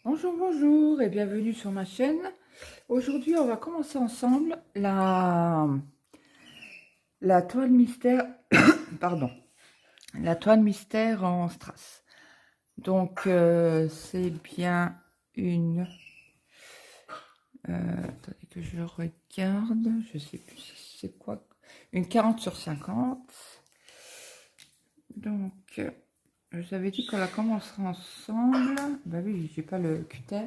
Bonjour, bonjour et bienvenue sur ma chaîne. Aujourd'hui, on va commencer ensemble la toile mystère, pardon, la toile mystère en strass. Donc, c'est bien une, attendez que je regarde, je sais plus si c'est quoi, une 40 sur 50. Donc, je vous avais dit qu'on la commencera ensemble. Bah oui, j'ai pas le cutter.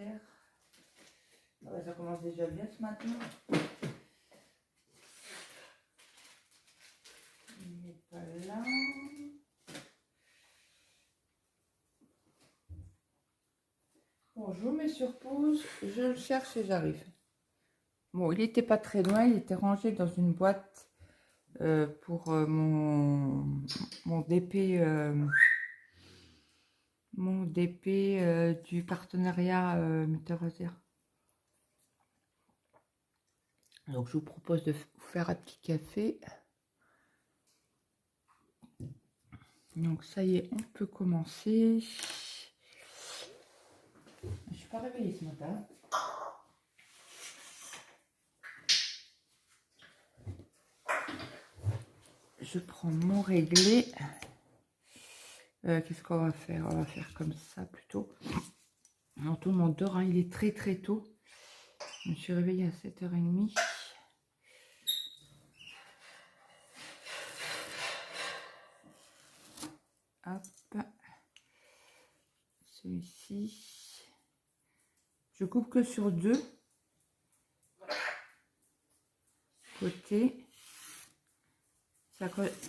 Ah bah, ça commence déjà bien ce matin. Il n'est pas là. Bon, je vous mets sur pause. Je le cherche et j'arrive. Bon, il n'était pas très loin. Il était rangé dans une boîte pour mon DP. Mon DP du partenariat Météorologie. Donc, je vous propose de vous faire un petit café. Donc, ça y est, on peut commencer. Je ne suis pas réveillée ce matin. Je prends mon réglé. Qu'est-ce qu'on va faire? On va faire comme ça plutôt. Alors, tout le monde dort, hein. Il est très très tôt. Je me suis réveillée à 7h30. Hop. Celui-ci. Je coupe que sur deux côtés.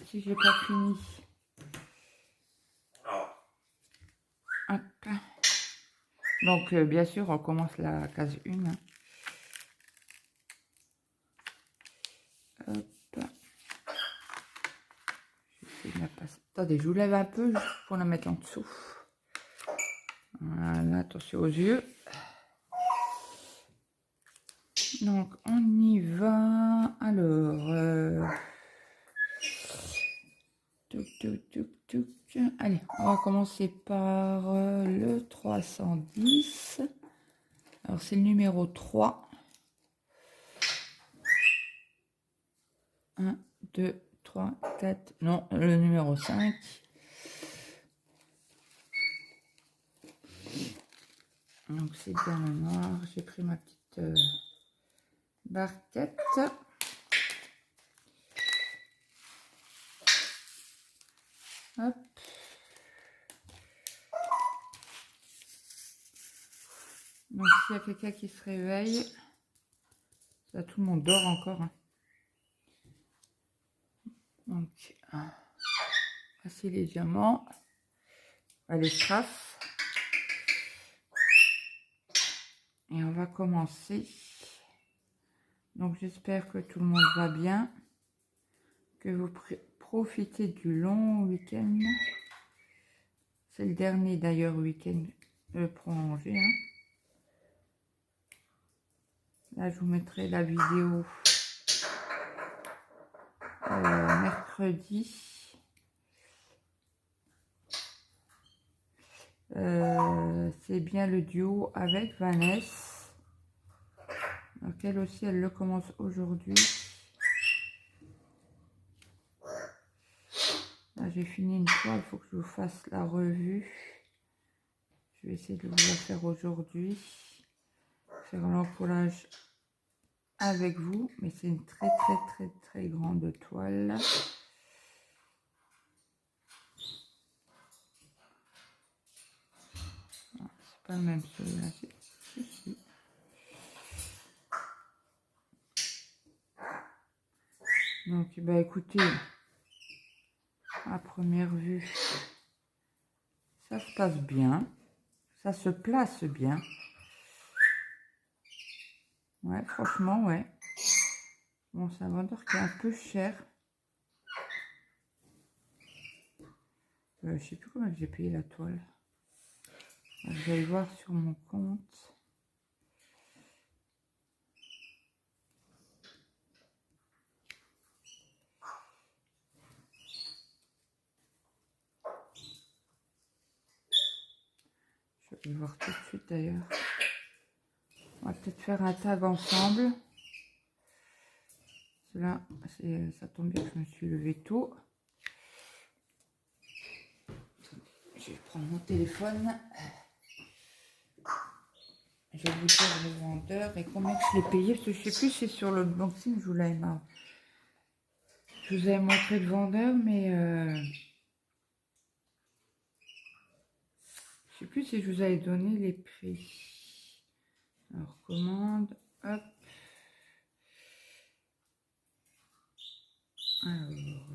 Si j'ai pas fini. Hop. Donc, bien sûr, on commence la case 1. Hein. Hop. Attendez, je vous lève un peu juste pour la mettre en dessous. Voilà, attention aux yeux. Donc, on y va. Alors, allez, on va commencer par le 310. Alors, c'est le numéro 3. 1, 2, 3, 4. Non, le numéro 5. Donc, c'est bien le noir. J'ai pris ma petite barquette. Hop. Donc, s'il y a quelqu'un qui se réveille, ça, tout le monde dort encore. Hein. Donc, assez légèrement. Allez, strass. Et on va commencer. Donc, j'espère que tout le monde va bien. Que vous profitez du long week-end. C'est le dernier d'ailleurs week-end prolongé. Hein. Là, je vous mettrai la vidéo mercredi. C'est bien le duo avec Vanessa. Donc, elle aussi, elle le commence aujourd'hui. Là, j'ai fini une fois. Il faut que je vous fasse la revue. Je vais essayer de vous la faire aujourd'hui. Faire l'encollage avec vous, mais c'est une très grande toile. C'est pas le même celui-là. Donc, bah écoutez, à première vue, ça se passe bien, ça se place bien. Ouais, franchement, ouais. Bon, c'est un vendeur qui est un peu cher. Je sais plus comment j'ai payé la toile. Je vais aller voir sur mon compte. Je vais voir tout de suite d'ailleurs. On va peut-être faire un tag ensemble. Là, ça tombe bien que je me suis levée tôt. Je vais prendre mon téléphone. Je vais vous dire le vendeur et combien je l'ai payé. Parce que je sais plus si c'est sur l'unboxing, je vous l'avais marre. Je vous avais montré le vendeur, mais je sais plus si je vous avais donné les prix. Alors, commande, hop. Alors,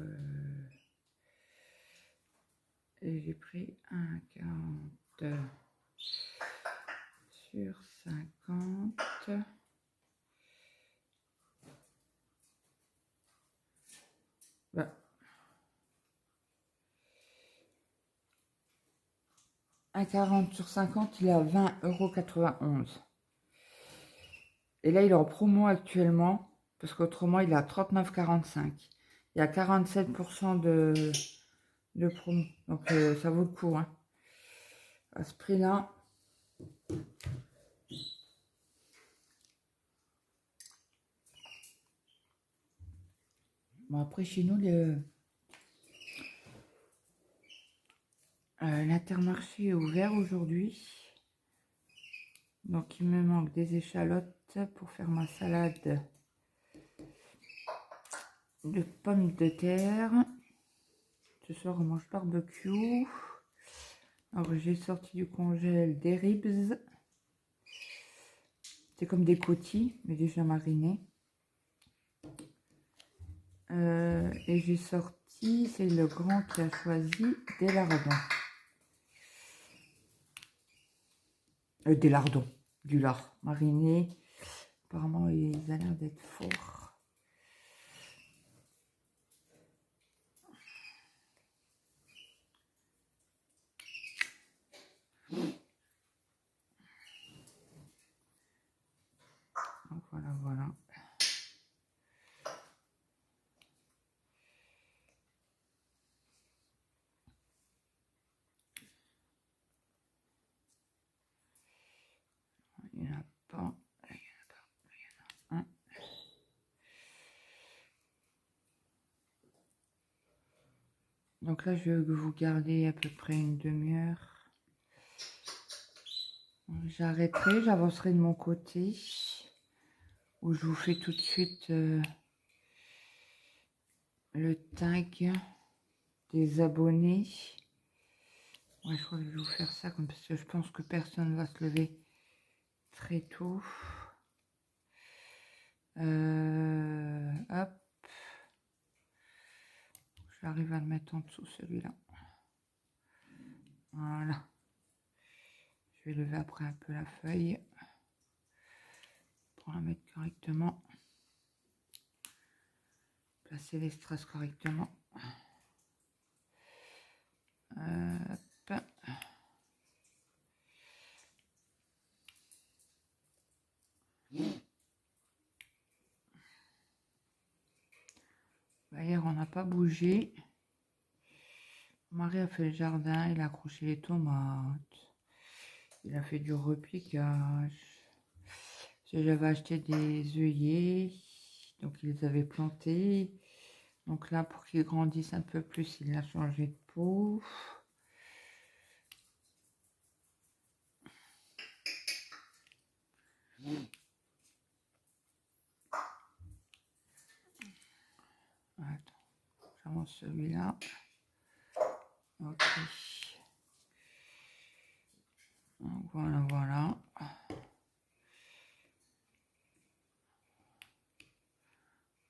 et j'ai pris 1,40 sur 50. Bah. Un 40 sur 50, il est à 20,91 €. Et là, il est en promo actuellement, parce qu'autrement, il est à 39,45 €. Il y a 47% de promo. Donc, ça vaut le coup. Hein. À ce prix-là. Bon, après, chez nous, l'Intermarché est ouvert aujourd'hui. Donc, il me manque des échalotes pour faire ma salade de pommes de terre. Ce soir, on mange barbecue. Alors, j'ai sorti du congèle des ribs. C'est comme des côtis, mais déjà marinés. Et j'ai sorti, c'est le grand qui a choisi des lardons. Des lardons, du lard mariné. Apparemment, il a l'air d'être fort. Donc voilà, voilà. Il n'y en a pas. Il y en a un. Donc là, je vais vous garder à peu près une demi-heure. J'arrêterai, j'avancerai de mon côté. Où je vous fais tout de suite le tag des abonnés. Ouais, je crois que je vais vous faire ça comme parce que je pense que personne ne va se lever très tôt. Hop. J'arrive à le mettre en dessous celui-là. Voilà. Je vais lever après un peu la feuille pour la mettre correctement. Placer les strass correctement. Hop. Bah, hier, on n'a pas bougé. Mon mari a fait le jardin, il a accroché les tomates. Il a fait du repiquage. J'avais acheté des œillets, donc il les avait plantés. Donc là, pour qu'ils grandissent un peu plus, il a changé de pot. Attends, j'avance celui-là. Ok. Donc voilà, voilà.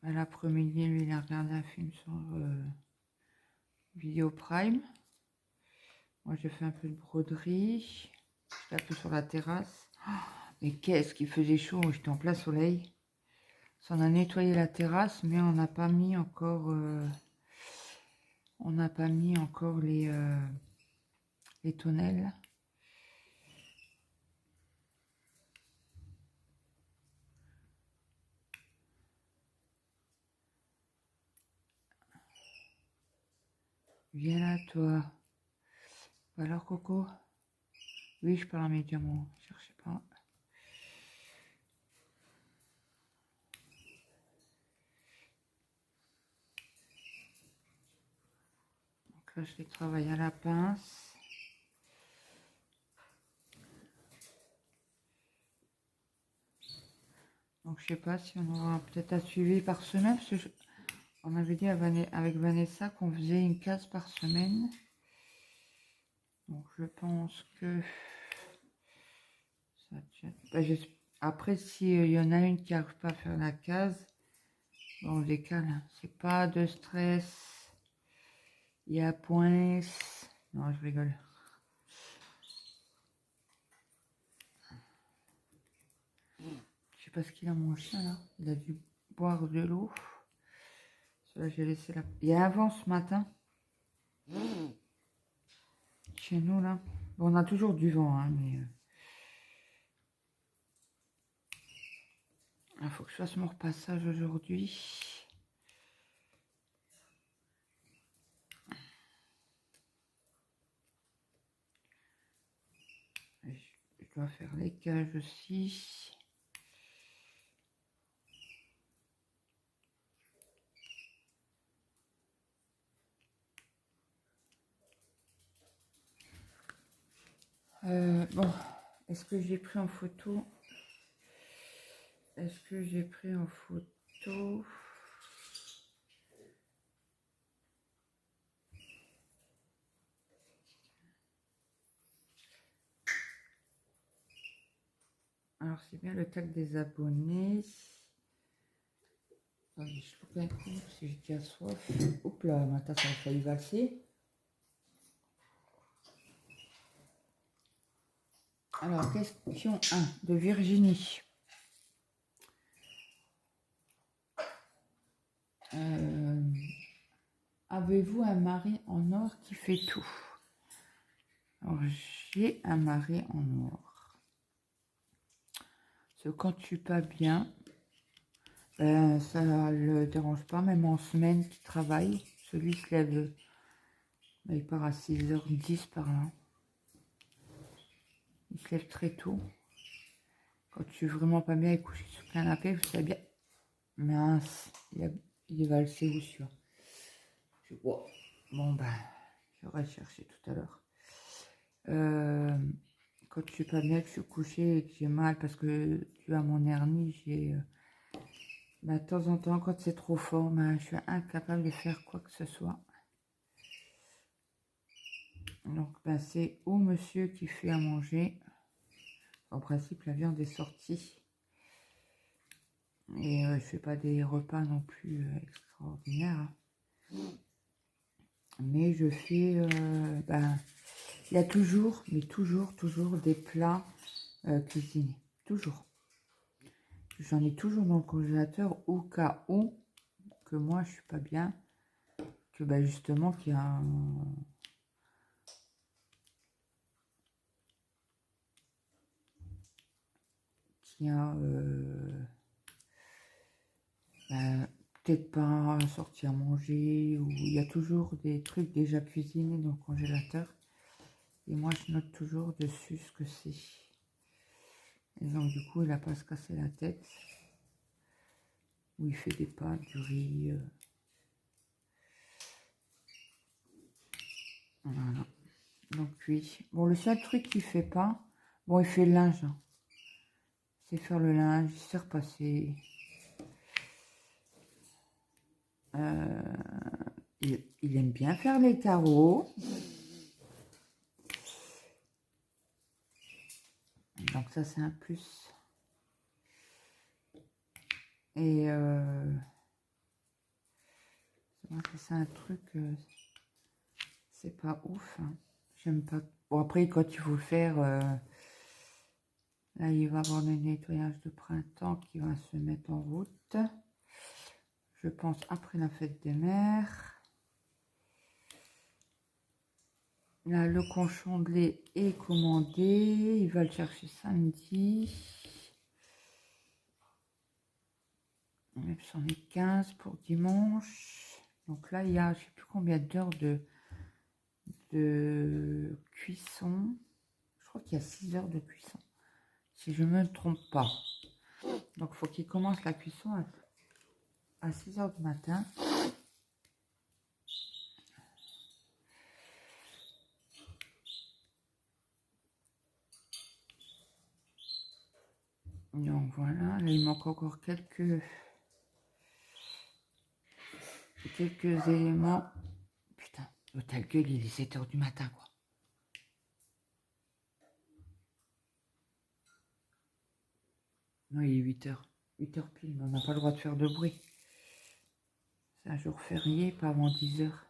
À l'après-midi, lui, il a regardé un film sur Vidéo Prime. Moi, j'ai fait un peu de broderie. J'étais un peu sur la terrasse. Mais qu'est-ce qu'il faisait chaud, j'étais en plein soleil. On a nettoyé la terrasse, mais on n'a pas mis encore... les tonnelles. Viens là, toi. Alors, Coco, Oui, je parle à médium, cherchez pas. Donc là, je les travaille à la pince. Donc, je sais pas si on aura peut-être à suivre par semaine, parce que on avait dit avec Vanessa qu'on faisait une case par semaine. Donc, je pense que ça tient. Ben, après, s'il y en a une qui n'arrive pas à faire la case, bon, on décale. C'est pas de stress. Il y a point. Non, je rigole. Je sais pas ce qu'il a, mon chien, là. Il a dû boire de l'eau. Là, j'ai laissé la... Il y a un vent ce matin. Chez nous, là. Bon, on a toujours du vent, hein, mais... Il faut que je fasse mon repassage aujourd'hui. Je dois faire les cages aussi. Bon, est-ce que j'ai pris en photo? Est-ce que j'ai pris en photo? Alors, c'est bien le tag des abonnés. Attendez, je loupe un coup parce que j'ai déjà soif. Oups là, ma tasse a failli valser. Alors, question 1 de Virginie. Avez-vous un mari en or qui fait tout? Alors, j'ai un mari en or. Parce que quand tu pas bien, ça ne le dérange pas, même en semaine qu'il travaille. Celui se lève, il part à 6h10 par là. Il se lève très tôt. Quand tu es vraiment pas bien et couché sur le canapé, vous savez bien. Mince, il est valsé ou sûr. Bon, ben, j'aurais cherché tout à l'heure. Quand je suis pas bien, que je suis couchée et que j'ai mal parce que tu as mon hernie, j'ai... de temps en temps, quand c'est trop fort, je suis incapable de faire quoi que ce soit. Donc, c'est au monsieur qui fait à manger. En principe, la viande est sortie. Et je fais pas des repas non plus extraordinaires. Mais je fais... il y a toujours, mais toujours des plats cuisinés. Toujours. J'en ai toujours dans le congélateur au cas où que moi je suis pas bien. Que justement qu'il y a peut-être pas sorti à manger, ou il y a toujours des trucs déjà cuisinés dans le congélateur. Et moi, je note toujours dessus ce que c'est. Et donc, du coup, il n'a pas à se casser la tête. Où il fait des pâtes, du riz. Voilà. Donc, oui. Bon, le seul truc qu'il fait pas, bon, il fait le linge. Hein. C'est faire le linge, il sait repasser. Il aime bien faire les carreaux. Donc ça, c'est un plus. Et c'est vrai que c'est un truc, c'est pas ouf. Hein. J'aime pas. Bon, après, quand il faut le faire, là, il va avoir le nettoyage de printemps qui va se mettre en route. Je pense après la fête des mères. Là, le conchon de lait est commandé. Il va le chercher samedi. C'en est 15 pour dimanche. Donc là, il y a, je sais plus combien d'heures de cuisson. Je crois qu'il y a 6 heures de cuisson, si je ne me trompe pas. Donc, il faut qu'il commence la cuisson à 6 heures du matin. Donc, voilà. Là, il manque encore quelques éléments. Putain, l'hôtel gueule, il est 7 heures du matin, quoi. Non, il est 8 heures. 8 heures pile, mais on n'a pas le droit de faire de bruit. C'est un jour férié, pas avant 10 heures.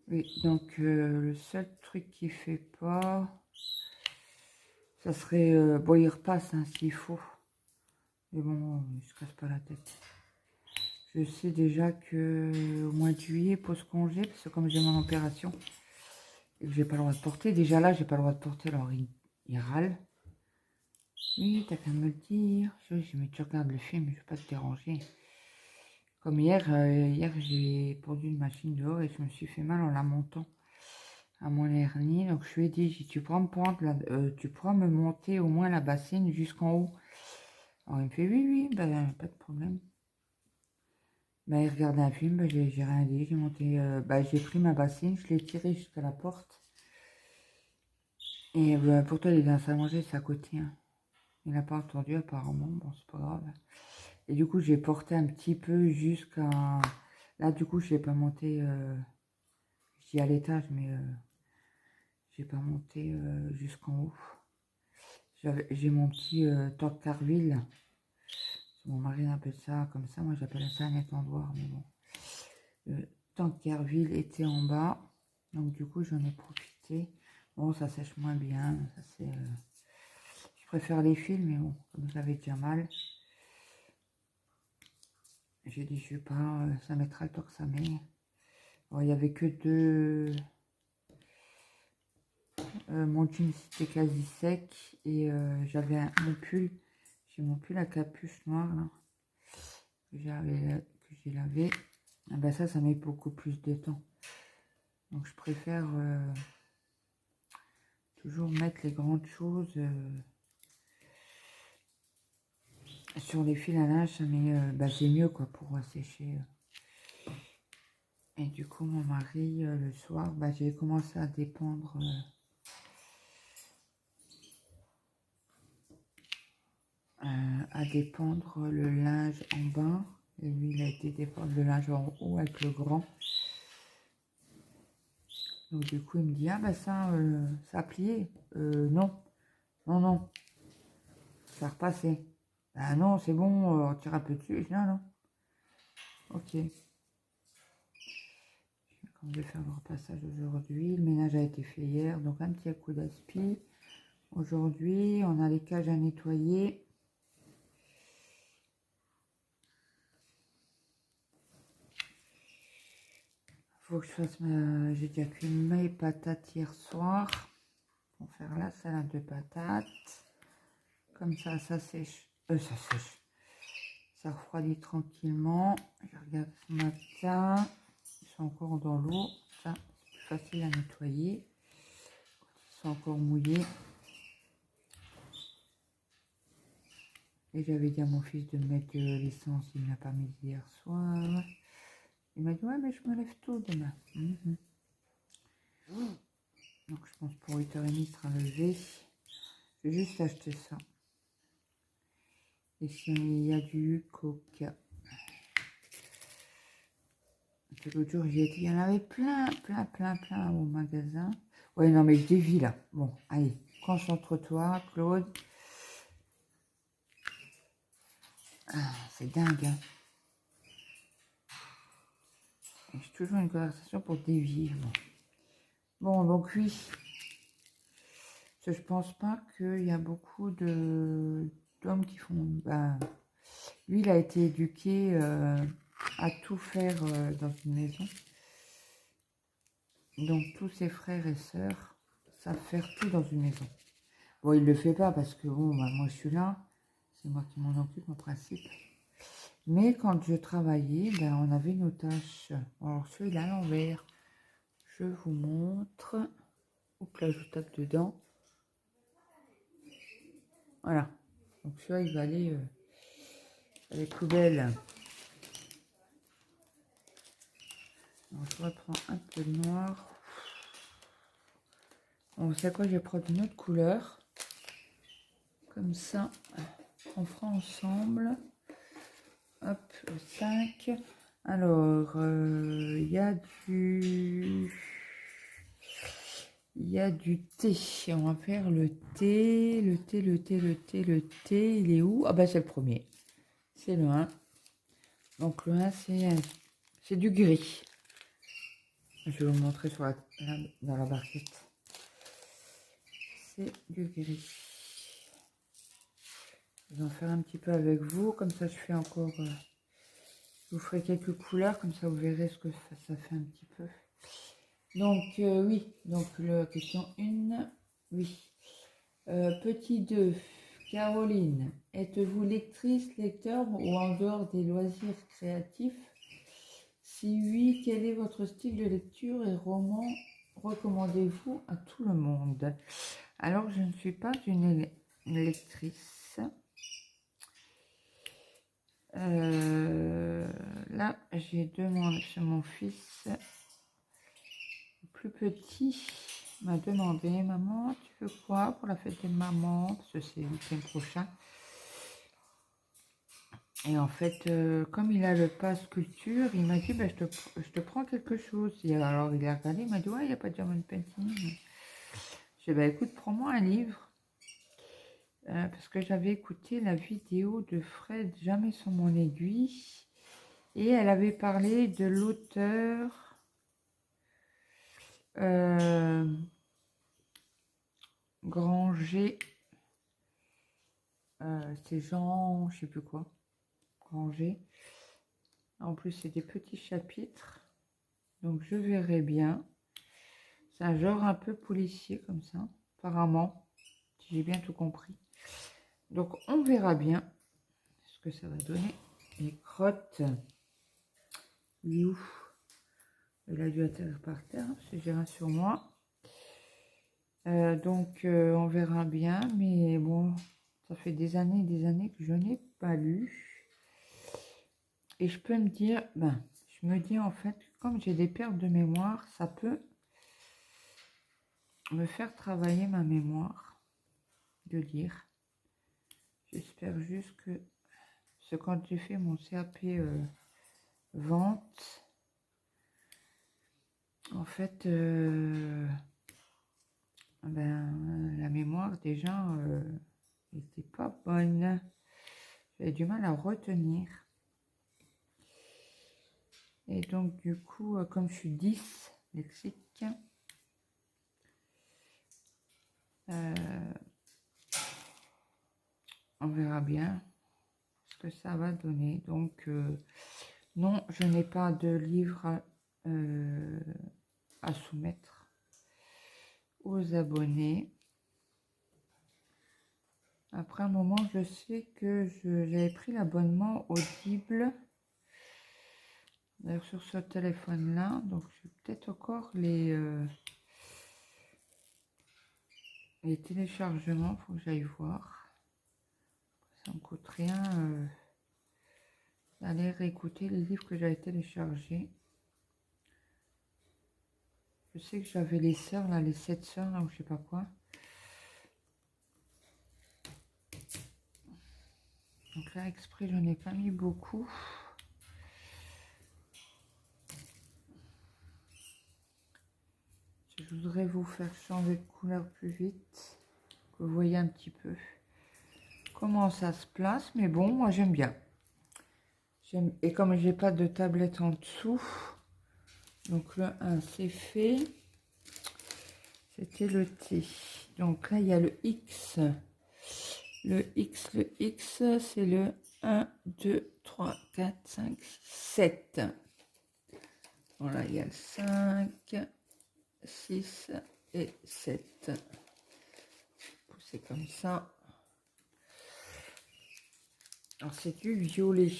Oui, donc le seul truc qui fait pas, ça serait... bon, il repasse hein, s'il faut. Mais bon, il se casse pas la tête. Je sais déjà que au mois de juillet, pose congé, parce que comme j'ai mon opération, et que j'ai pas le droit de porter, déjà là, j'ai pas le droit de porter, alors il râle. Oui, t'as qu'à me le dire. Mais tu regardes le film, je vais pas te déranger. Comme hier, j'ai pondu une machine dehors et je me suis fait mal en la montant à mon hernie. Donc je lui ai dit, tu pourras tu pourras me monter au moins la bassine jusqu'en haut. Alors il me fait oui, ben, pas de problème. Ben, il regardait un film, ben, j'ai rien dit, j'ai monté, ben, j'ai pris ma bassine, je l'ai tirée jusqu'à la porte. Et ben, pourtant il est dans la salle à manger, c'est à côté. Hein. Il n'a pas entendu apparemment, bon c'est pas grave. Et du coup j'ai porté un petit peu jusqu'à... Là du coup je l'ai pas monté, je dis à l'étage, mais j'ai pas monté jusqu'en haut. J'ai mon petit Tankerville. Mon mari appelle ça comme ça, moi j'appelle ça un étendoir, mais bon. Le Tankerville était en bas, donc du coup j'en ai profité. Bon, ça sèche moins bien, ça c'est... Je préfère les fils, mais bon, comme j'avais déjà mal, j'ai dit je vais pas, ça mettra le temps que ça met. Bon, il n'y avait que deux... mon jean c'était quasi sec et j'avais mon pull. J'ai mon pull à capuche noire là, que j'ai lavé. Ah ben ça met beaucoup plus de temps. Donc je préfère toujours mettre les grandes choses sur les fils à linge. Ça met, bah, c'est mieux quoi pour sécher. Et du coup mon mari le soir, bah, j'ai commencé à dépendre. Le linge en bas et lui il a été dépendre le linge en haut avec le grand, donc du coup il me dit ah bah ça a plié, non ça a repassé, ah non c'est bon, on tire un peu dessus, non ok. Comme je vais faire le repassage aujourd'hui, le ménage a été fait hier, donc un petit coup d'aspi. Aujourd'hui on a les cages à nettoyer. Faut que je fasse j'ai déjà cuit mes patates hier soir pour faire la salade de patates. Comme ça sèche. Ça refroidit tranquillement. Je regarde ce matin. Ils sont encore dans l'eau. Ça, c'est plus facile à nettoyer. Ils sont encore mouillés. Et j'avais dit à mon fils de mettre l'essence. Il ne l'a pas mis hier soir. Il m'a dit ouais mais je me lève tôt demain. Donc je pense pour 8h30 il sera levé. Je vais juste acheter ça. Et s'il y a du coca. L'autre jour j'y étais, il y en avait plein au magasin. Ouais non mais je dévie là. Bon allez, concentre-toi Claude. Ah, c'est dingue hein. J'ai toujours une conversation pour dévier. Bon donc oui. Parce que je pense pas qu'il y a beaucoup d'hommes qui font... Ben, lui il a été éduqué à tout faire dans une maison. Donc tous ses frères et sœurs savent faire tout dans une maison. Bon, il le fait pas parce que bon, bah, moi je suis là, c'est moi qui m'en occupe en principe. Mais quand je travaillais, ben, on avait nos tâches. Alors celui-là à l'envers, je vous montre. Oups, là, je tape dedans. Voilà. Donc, celui-là, il va aller à les poubelles. Alors, je reprends un peu de noir. Bon, vous savez quoi, je vais prendre une autre couleur. Comme ça, on fera ensemble. Hop, 5. Alors, il y a du... Il y a du thé. On va faire le thé. Le thé, le thé, le thé, le thé. Il est où? Ah ben c'est le premier. C'est le 1. Donc le 1, c'est du gris. Je vais vous montrer sur dans la barquette. C'est du gris. Je vais en faire un petit peu avec vous. Comme ça, je fais encore... je vous ferai quelques couleurs. Comme ça, vous verrez ce que ça fait un petit peu. Donc, oui. Donc, la question 1. Oui. Petit 2. Caroline, êtes-vous lectrice, lecteur ou en dehors des loisirs créatifs? Si oui, quel est votre style de lecture et roman recommandez-vous à tout le monde? Alors, je ne suis pas une lectrice. Là, j'ai demandé chez mon fils, le plus petit, m'a demandé, maman, tu veux quoi pour la fête des mamans? Parce que c'est le week-end prochain. Et en fait, comme il a le pass culture, il m'a dit, bah, je te prends quelque chose. Et alors, il a regardé, il m'a dit, ouais, il n'y a pas de German painting. Je dis, bah, écoute, prends-moi un livre. Parce que j'avais écouté la vidéo de Fred, Jamais sans mon aiguille. Et elle avait parlé de l'auteur Granger. C'est Jean, je sais plus quoi. Granger. En plus, c'est des petits chapitres. Donc, je verrai bien. C'est un genre un peu policier comme ça, apparemment. Si j'ai bien tout compris. Donc, on verra bien ce que ça va donner. Les crottes. Il est où? Il a dû atterrir par terre, parce que j'ai un sur moi. Donc, on verra bien. Mais bon, ça fait des années que je n'ai pas lu. Et je peux me dire, je me dis en fait, comme j'ai des pertes de mémoire, ça peut me faire travailler ma mémoire de lire. J'espère juste que ce quand j'ai fait mon CAP vente, en fait, la mémoire déjà n'était pas bonne. J'avais du mal à retenir. Et donc du coup, comme je suis 10 lexique, on verra bien ce que ça va donner. Donc non, je n'ai pas de livre à soumettre aux abonnés. Après un moment, je sais que j'avais pris l'abonnement Audible. D'ailleurs, sur ce téléphone-là, donc je vais peut-être encore les téléchargements, faut que j'aille voir. Ça me coûte rien d'aller réécouter les livres que j'avais téléchargés. Je sais que j'avais les sœurs, là, les 7 sœurs, là, ou je sais pas quoi. Donc là, exprès, je n'ai pas mis beaucoup. Je voudrais vous faire changer de couleur plus vite. Que vous voyez un petit peu comment ça se place. Mais bon, moi, j'aime bien. Et comme j'ai pas de tablette en dessous, donc le 1, c'est fait. C'était le T. Donc là, il y a le X. Le X, c'est le 1, 2, 3, 4, 5, 7. Voilà, il y a le 5, 6 et 7. Pousser comme ça. Alors, c'est du violet.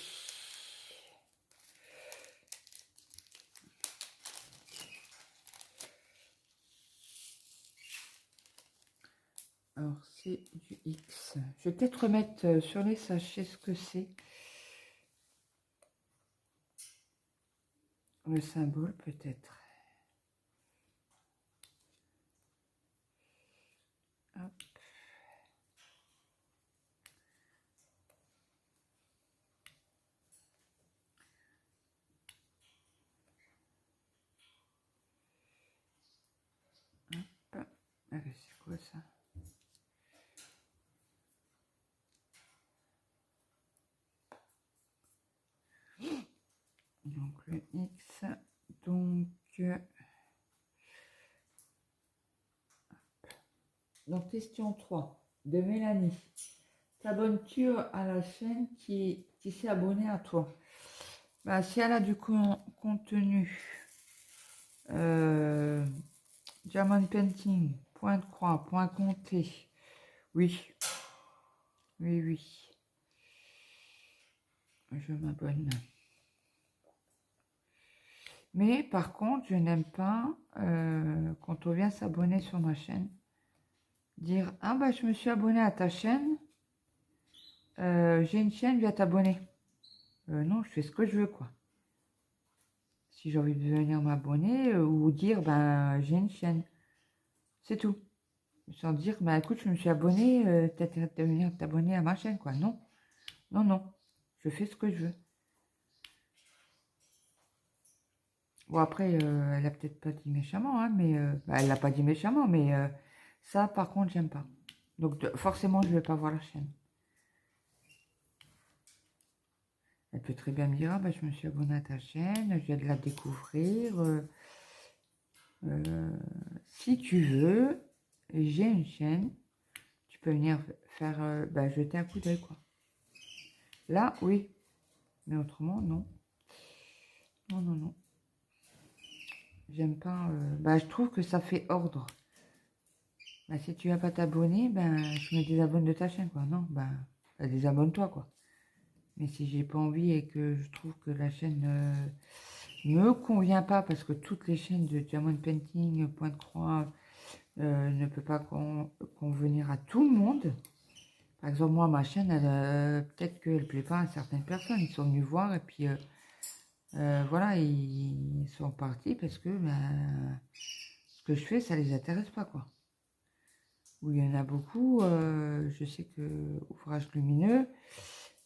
Alors, c'est du X. Je vais peut-être remettre sur les sachets ce que c'est. Le symbole, peut-être. Hop. Hop. Allez, c'est quoi ça? Donc, le X. Donc, question 3 de Mélanie. T'abonnes-tu à la chaîne qui s'est abonnée à toi? Bah, si elle a du contenu, Diamond Painting, point de croix, point compté, oui, oui, oui, je m'abonne. Mais par contre, je n'aime pas quand on vient s'abonner sur ma chaîne, dire « Ah bah je me suis abonné à ta chaîne, j'ai une chaîne, viens t'abonner. » Non, je fais ce que je veux, quoi. Si j'ai envie de venir m'abonner ou dire « Ben, j'ai une chaîne. » C'est tout. Sans dire « Ben, écoute, je me suis abonné, t'as intérêt de venir t'abonner à ma chaîne, quoi. » Non, non, non. Je fais ce que je veux. Bon, après, elle a peut-être pas dit méchamment, hein, mais... bah, elle l'a pas dit méchamment, mais ça, par contre, j'aime pas. Donc, forcément, je vais pas voir la chaîne. Elle peut très bien me dire, ah, bah, je me suis abonnée à ta chaîne, je viens de la découvrir. Si tu veux, j'ai une chaîne, tu peux venir faire, bah, jeter un coup d'œil, quoi. Là, oui, mais autrement, non. Non, non, non. J'aime pas... bah, je trouve que ça fait ordre. Bah, si tu vas pas t'abonner, ben, je me désabonne de ta chaîne, quoi. Non, bah, désabonne-toi, quoi. Mais si j'ai pas envie et que je trouve que la chaîne me convient pas, parce que toutes les chaînes de Diamond Painting, Point de Croix, ne peut pas convenir à tout le monde. Par exemple, moi, ma chaîne, peut-être qu'elle plaît pas à certaines personnes. Ils sont venus voir et puis voilà, ils sont partis parce que ben, ce que je fais, ça les intéresse pas, quoi. Où il y en a beaucoup, je sais que Ouvrage Lumineux,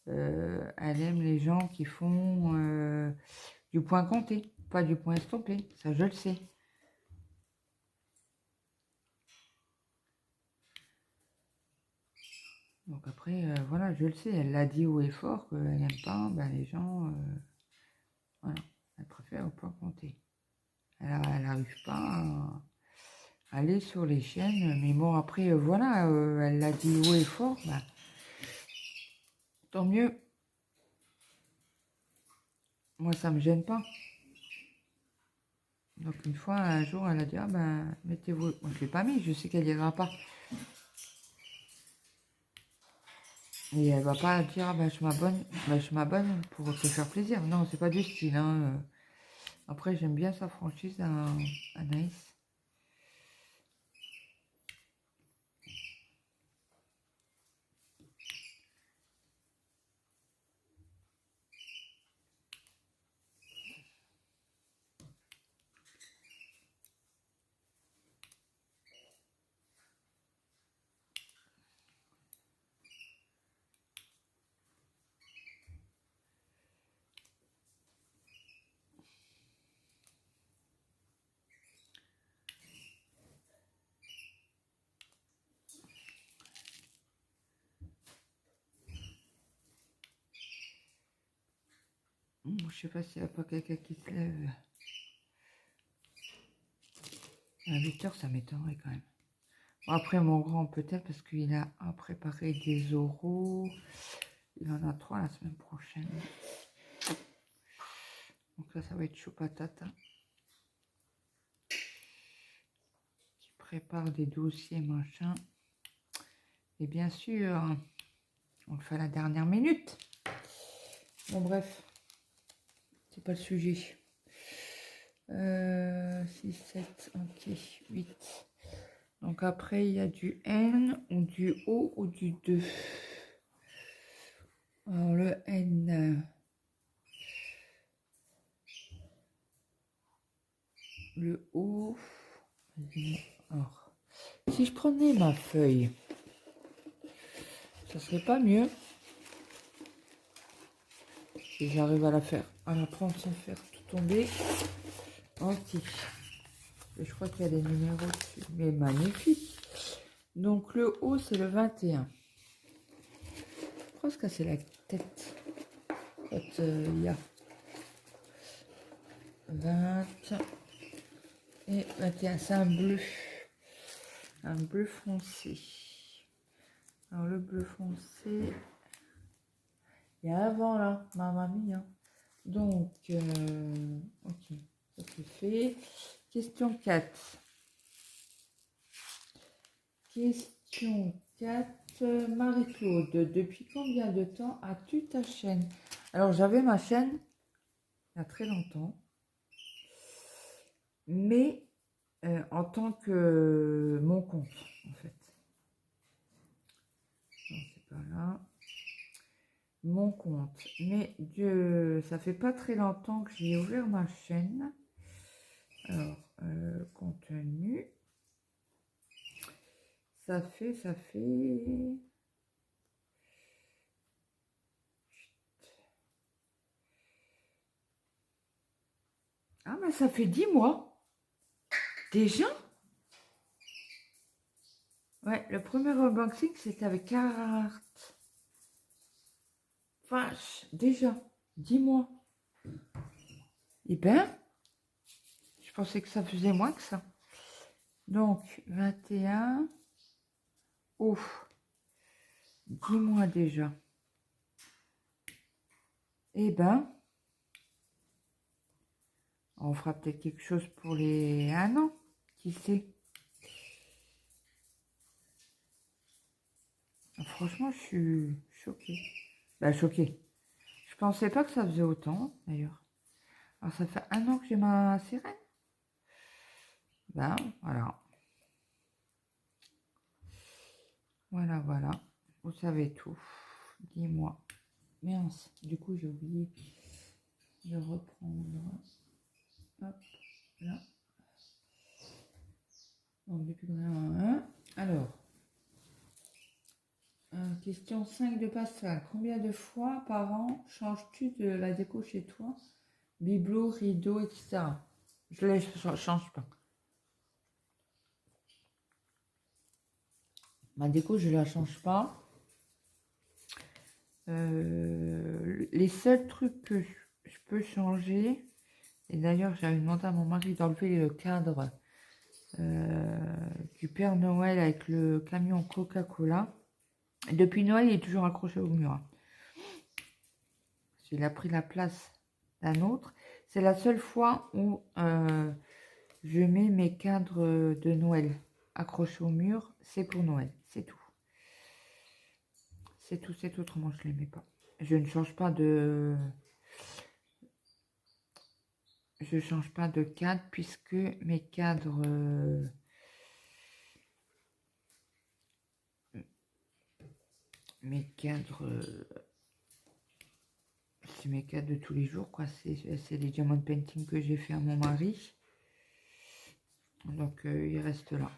elle aime les gens qui font du point compté, pas du point estompé, ça je le sais. Donc après, voilà, je le sais, elle l'a dit haut et fort qu'elle n'aime pas ben, les gens, voilà, elle préfère au point compté. Elle n'arrive pas à aller sur les chaînes, mais bon, après, voilà, elle l'a dit haut et fort, ben, tant mieux. Moi, ça me gêne pas. Donc une fois, un jour, elle a dit, ah ben, mettez-vous... Moi, je ne l'ai pas mis, je sais qu'elle n'ira pas. Et elle va pas dire, ah ben, je m'abonne pour te faire plaisir. Non, c'est pas du style, hein. Après, j'aime bien sa franchise, Anaïs. Je sais pas s'il n'y a pas quelqu'un qui se lève. À 8 heures, ça m'étonnerait quand même. Bon, après, mon grand, peut-être, parce qu'il a préparé des oraux. Il en a 3 la semaine prochaine. Donc là, ça va être chaud patate. Hein. Qui prépare des dossiers, machin. Et bien sûr, on le fait à la dernière minute. Bon, bref. C'est pas le sujet. 6, 7, ok, 8. Donc après, il y a du N, ou du O, ou du 2. Alors le N, le O. Alors, si je prenais ma feuille, ça serait pas mieux si j'arrive à la faire, à la prendre sans faire tout tomber. Ok. Et je crois qu'il y a des numéros dessus, mais magnifique. Donc le O, c'est le 21. Pourquoi se casser la tête quand il y a 20 et 21? C'est un bleu foncé. Alors le bleu foncé, il y a avant là, mamma mia. Donc, ok, ça c'est fait. Question 4. Question 4. Marie-Claude, depuis combien de temps as-tu ta chaîne? Alors, j'avais ma chaîne il y a très longtemps, mais en tant que mon compte, en fait. Non, c'est pas là. Mon compte. Mais ça fait pas très longtemps que j'ai ouvert ma chaîne. Alors, contenu. Ça fait. Ah, mais ça fait 10 mois. Déjà? Ouais, le premier unboxing, c'était avec Carhartt. Vache, déjà, 10 mois. Eh ben, je pensais que ça faisait moins que ça. Donc, 21. Ouf, 10 mois déjà. Eh ben, on fera peut-être quelque chose pour les 1 an, qui sait. Franchement, je suis choquée. Bah, choquée. Je pensais pas que ça faisait autant, d'ailleurs. Alors, ça fait 1 an que j'ai ma sirène. Ben, voilà. Voilà. Vous savez tout. Dis-moi. Mince, du coup, j'ai oublié de reprendre. Hop, là. Donc, depuis qu'on a un. Alors, question 5 de Pascal. Combien de fois par an changes-tu de la déco chez toi? Bibelots, rideaux, etc. Je les change pas. Ma déco, je la change pas. Les seuls trucs que je peux changer, et d'ailleurs, j'avais demandé à mon mari d'enlever le cadre du Père Noël avec le camion Coca-Cola. Depuis Noël, il est toujours accroché au mur. Il a pris la place d'un autre. C'est la seule fois où je mets mes cadres de Noël accrochés au mur. C'est pour Noël, c'est tout. C'est tout, autrement je ne les mets pas. Je ne change pas de... Je change pas de cadre puisque mes cadres... c'est mes cadres de tous les jours, quoi. C'est les diamond painting que j'ai fait à mon mari. Donc, il reste là.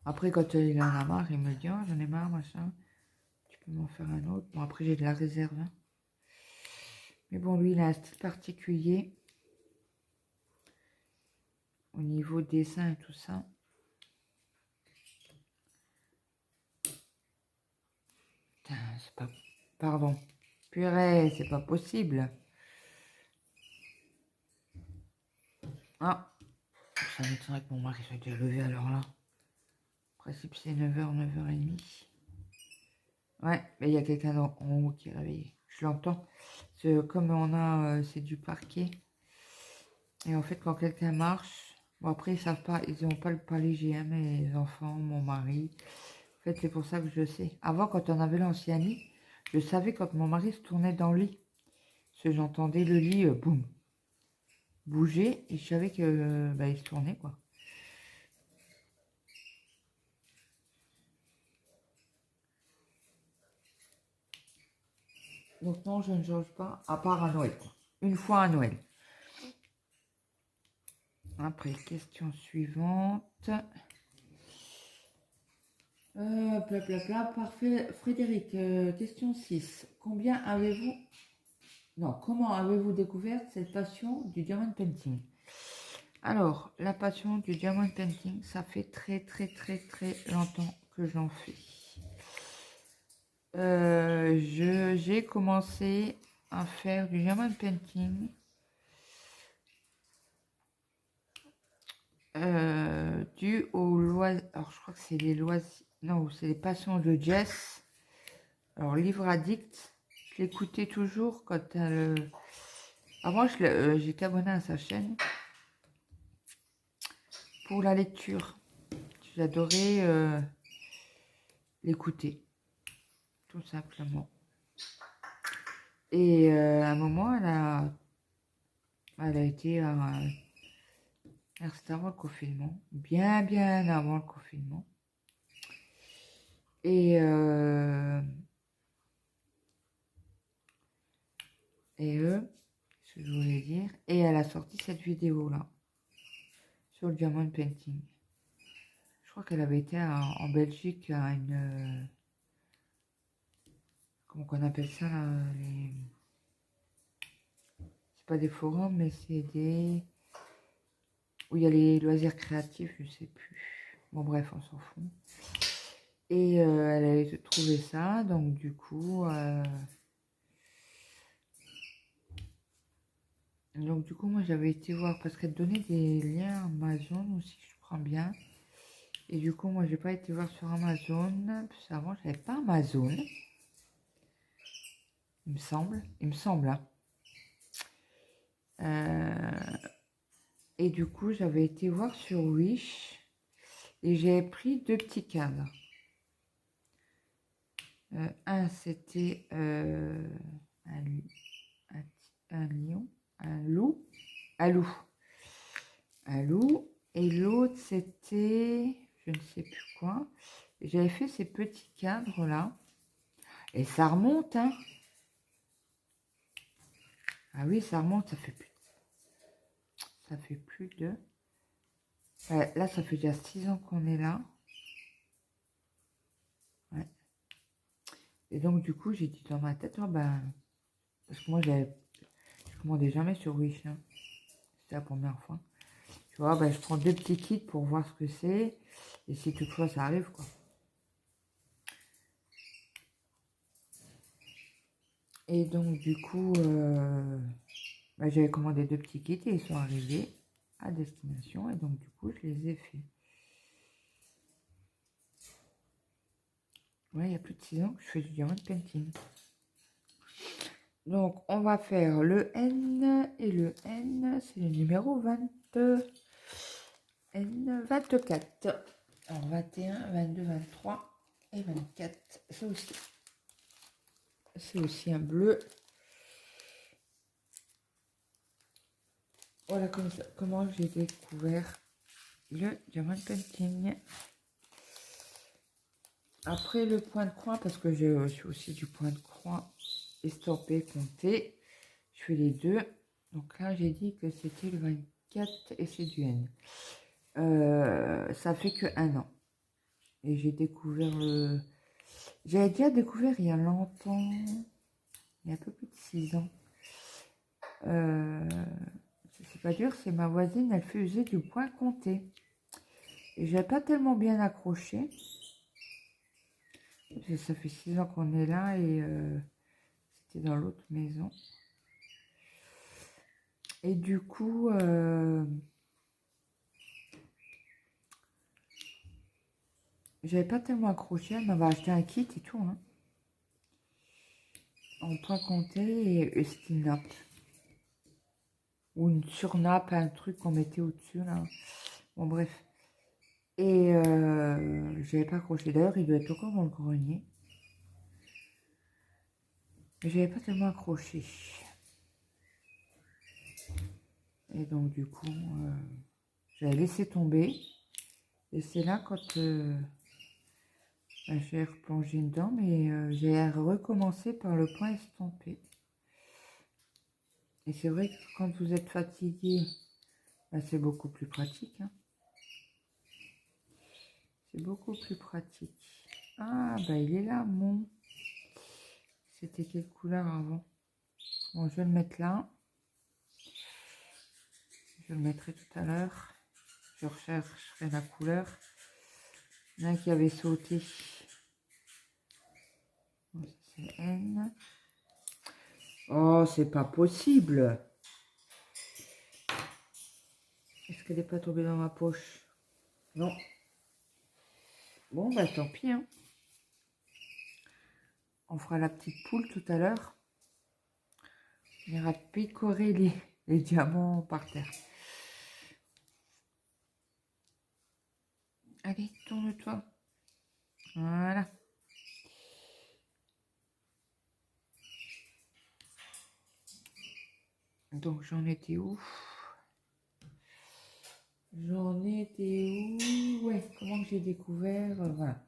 Après, quand il en a marre, il me dit, oh, j'en ai marre, machin. Tu peux m'en faire un autre. Bon, après, j'ai de la réserve. Hein. Mais bon, lui, il a un style particulier. Au niveau dessin et tout ça. Putain, c'est pas... Pardon. Purée, c'est pas possible. Ah. Ça m'étonnerait que mon mari soit déjà levé alors là. En principe, c'est 9h, 9h30. Ouais, mais il y a quelqu'un en haut qui est réveillé. Je l'entends. Comme on a, c'est du parquet. Et en fait, quand quelqu'un marche, bon après, ils savent pas, ils n'ont pas le pas léger, hein, mes enfants, mon mari. En fait, c'est pour ça que je sais. Avant, quand on avait l'ancien lit, je savais quand mon mari se tournait dans le lit. Parce que j'entendais le lit, boum, bouger. Et je savais que, bah, il se tournait, quoi. Donc non, je ne change pas, à part à Noël, quoi. Une fois à Noël. Après, question suivante. Parfait. Frédéric, question 6. Combien avez-vous... Non, comment avez-vous découvert cette passion du diamond painting? Alors, la passion du diamond painting, ça fait très longtemps que j'en fais. J'ai commencé à faire du diamond painting dû aux loisirs. Alors, je crois que c'est les loisirs. Non, c'est les passions de Jess. Alors, Livre Addict, je l'écoutais toujours quand elle. Avant, j'étais abonnée à sa chaîne pour la lecture. J'adorais l'écouter, tout simplement. Et à un moment, elle a été c'était avant le confinement, bien avant le confinement. Et ce que je voulais dire, et elle a sorti cette vidéo là sur le diamond painting. Je crois qu'elle avait été en Belgique à une comment qu'on appelle ça là, c'est pas des forums, mais c'est des où il y a les loisirs créatifs, je sais plus. Bon bref, on s'en fout. Et elle avait trouvé ça, donc du coup moi j'avais été voir parce qu'elle donnait des liens Amazon aussi, je prends bien. Et du coup moi j'ai pas été voir sur Amazon, parce qu'avant j'avais pas Amazon. Il me semble. Hein. Et du coup j'avais été voir sur Wish et j'ai pris 2 petits cadres. Un c'était un lion, un loup, et l'autre c'était je ne sais plus quoi. J'avais fait ces petits cadres là et ça remonte, hein. Ah oui, ça remonte, ça fait plus de ouais, là ça fait déjà 6 ans qu'on est là. Ouais. Et donc du coup j'ai dit dans ma tête, oh, ben, parce que moi je commandais jamais sur Wish, hein. C'était la première fois. Tu vois, ben, je prends 2 petits kits pour voir ce que c'est. Et si toutefois ça arrive, quoi. Et donc, du coup, ben, j'avais commandé 2 petits kits et ils sont arrivés à destination. Et donc, du coup, je les ai faits. Ouais, il y a plus de 6 ans que je fais du diamond painting. Donc, on va faire le N. Et le N, c'est le numéro 24. Alors, 21, 22, 23 et 24. C'est aussi un bleu. Voilà comment j'ai découvert le diamond painting. Après le point de croix, parce que je suis aussi du point de croix estampé, compté. Je fais les deux. Donc là, j'ai dit que c'était le 24 et c'est du N. Ça fait que 1 an. Et j'ai découvert le... J'avais déjà découvert il y a longtemps. Il y a un peu plus de 6 ans. C'est pas dur, c'est ma voisine, elle faisait du point compté. Et j'ai pas tellement bien accroché. Ça fait 6 ans qu'on est là et c'était dans l'autre maison. Et du coup, j'avais pas tellement accroché. Elle m'avait acheté un kit et tout, hein, en point compté et c'était une nappe. Ou une surnappe, un truc qu'on mettait au-dessus, là. Bon, bref. Et j'avais pas accroché. D'ailleurs, il doit être encore dans le grenier. Mais j'avais pas tellement accroché. Et donc, du coup, j'avais laissé tomber. Et c'est là, quand J'ai replongé dedans, mais j'ai recommencé par le point estampé. Et c'est vrai que quand vous êtes fatigué, bah, c'est beaucoup plus pratique. Hein. C'est beaucoup plus pratique. Ah, bah il est là, mon. C'était quelle couleur avant? Bon, je vais le mettre là. Je le mettrai tout à l'heure. Je rechercherai la couleur. Il y en a qui avait sauté. Bon, c'est N. Oh, c'est pas possible. Est-ce qu'elle n'est pas tombée dans ma poche? Non. Bon, bah tant pis. Hein. On fera la petite poule tout à l'heure. On ira picorer les diamants par terre. Allez, tourne-toi. Voilà. Donc, j'en étais où? J'en étais où? Ouais, comment j'ai découvert? Voilà.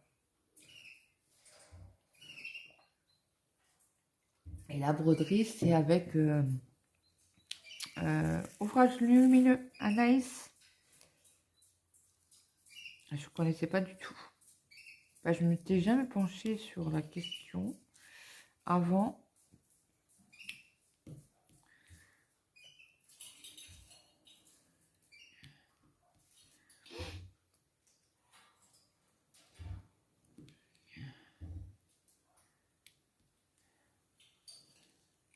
Et la broderie, c'est avec ouvrage lumineux Anaïs. Je ne connaissais pas du tout. Enfin, je ne m'étais jamais penchée sur la question avant.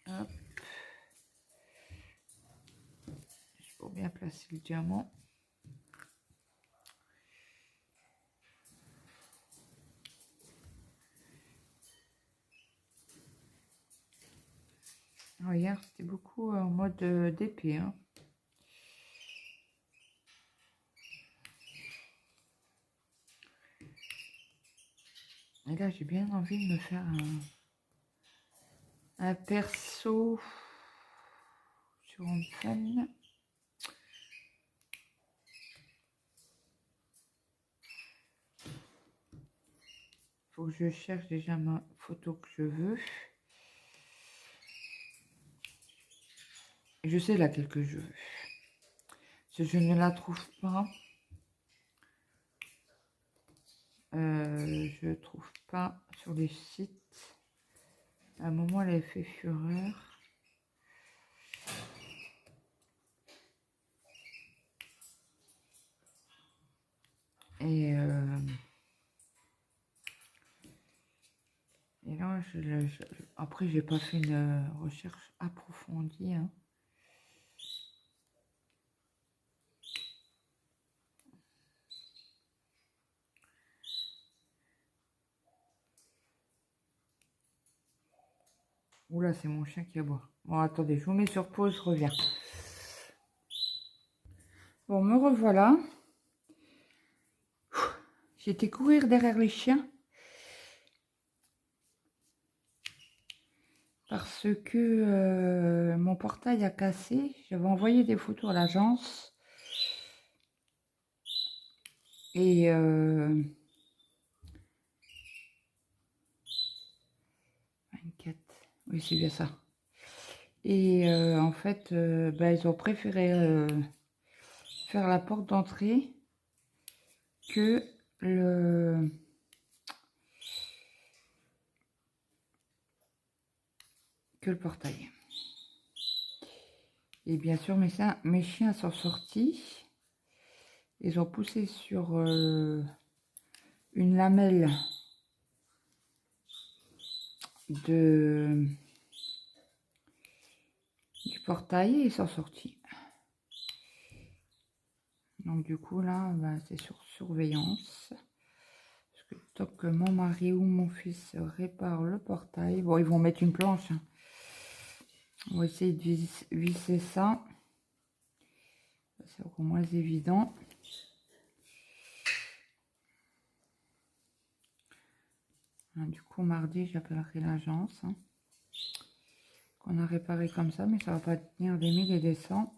Hop. Pour bien placer le diamant. Hier, c'était beaucoup en mode d'épée. Hein. Et là, j'ai bien envie de me faire un perso sur une femme. Faut que je cherche déjà ma photo que je veux. Je sais laquelle que je veux. Si je ne la trouve pas, je trouve pas sur les sites. À un moment, elle avait fait fureur. Et là, après, j'ai pas fait une recherche approfondie. Hein. Oula, c'est mon chien qui aboie. Bon, attendez, je vous mets sur pause, je reviens. Bon, me revoilà. J'ai été courir derrière les chiens. Parce que mon portail a cassé. J'avais envoyé des photos à l'agence. Et 24. Oui, c'est bien ça. Et en fait, bah, ils ont préféré faire la porte d'entrée que le portail. Et bien sûr, mes chiens sont sortis. Ils ont poussé sur une lamelle du portail et ils sont sortis. Donc du coup là, bah, c'est sur surveillance. Parce que tant que mon mari ou mon fils répare le portail, bon, ils vont mettre une planche. Hein. On va essayer de visser ça. C'est encore moins évident. Du coup, mardi, j'appellerai l'agence. Hein, qu'on a réparé comme ça, mais ça va pas tenir des mille et des cents.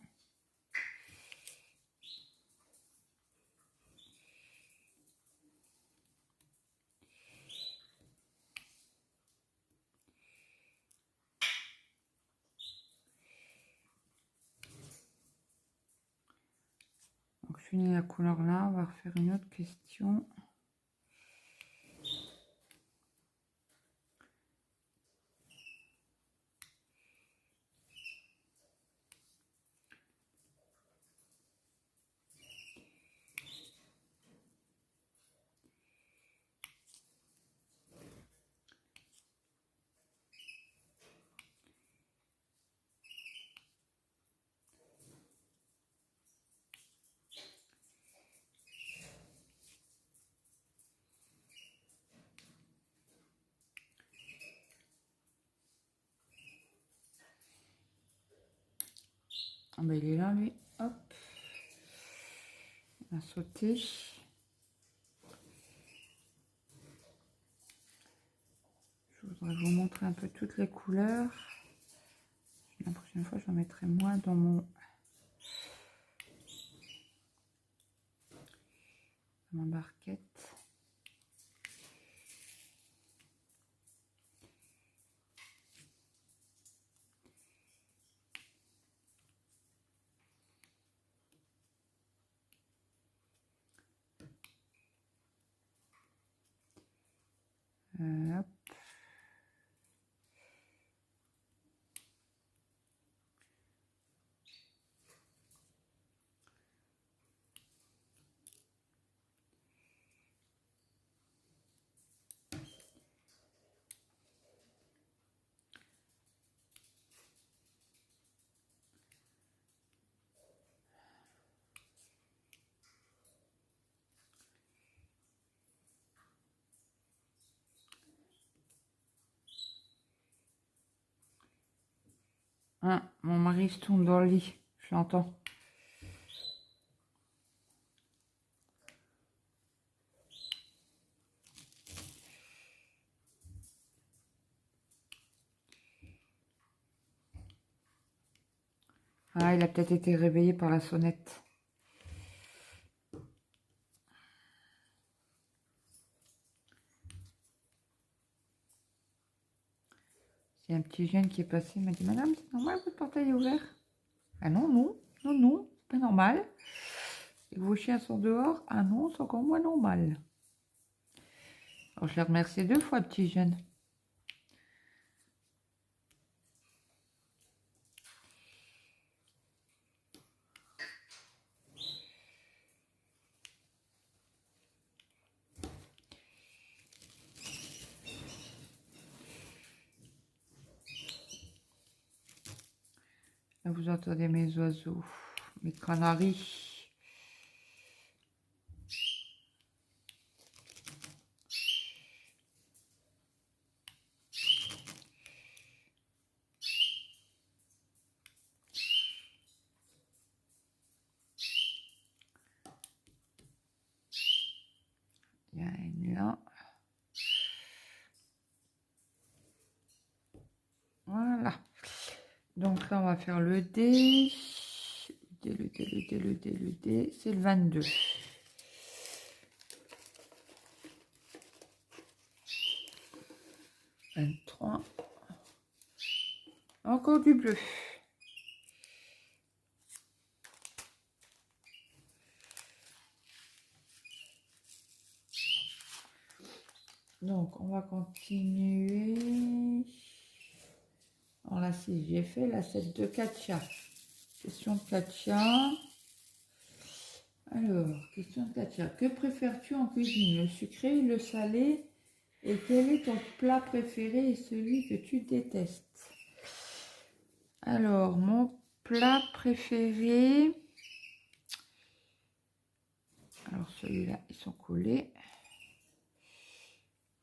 fini la couleur là, on va refaire une autre question. Ah ben, il est là, lui. Hop. On a sauté. Je voudrais vous montrer un peu toutes les couleurs. La prochaine fois, j'en mettrai moins dans ma barquette. Hop. Ah, mon mari se tourne dans le lit, je l'entends. Ah, il a peut-être été réveillé par la sonnette. Il y a un petit jeune qui est passé, il m'a dit: Madame, c'est normal, votre portail est ouvert? Ah non, non, non, non, c'est pas normal. Et que vos chiens sont dehors? Ah non, c'est encore moins normal. Alors, je l'ai remercié 2 fois, petit jeune. Là, vous entendez mes oiseaux, mes canaris. Il y a une là. Voilà. Donc là, on va faire le dé. Le dé. C'est le 22. 23. Encore du bleu. Donc, on va continuer. Alors là, si j'ai fait la 7 de Katia. Question de Katia. Alors, question de Katia. Que préfères-tu en cuisine, le sucré, le salé? Et quel est ton plat préféré et celui que tu détestes? Alors, mon plat préféré... Alors, celui-là, ils sont collés.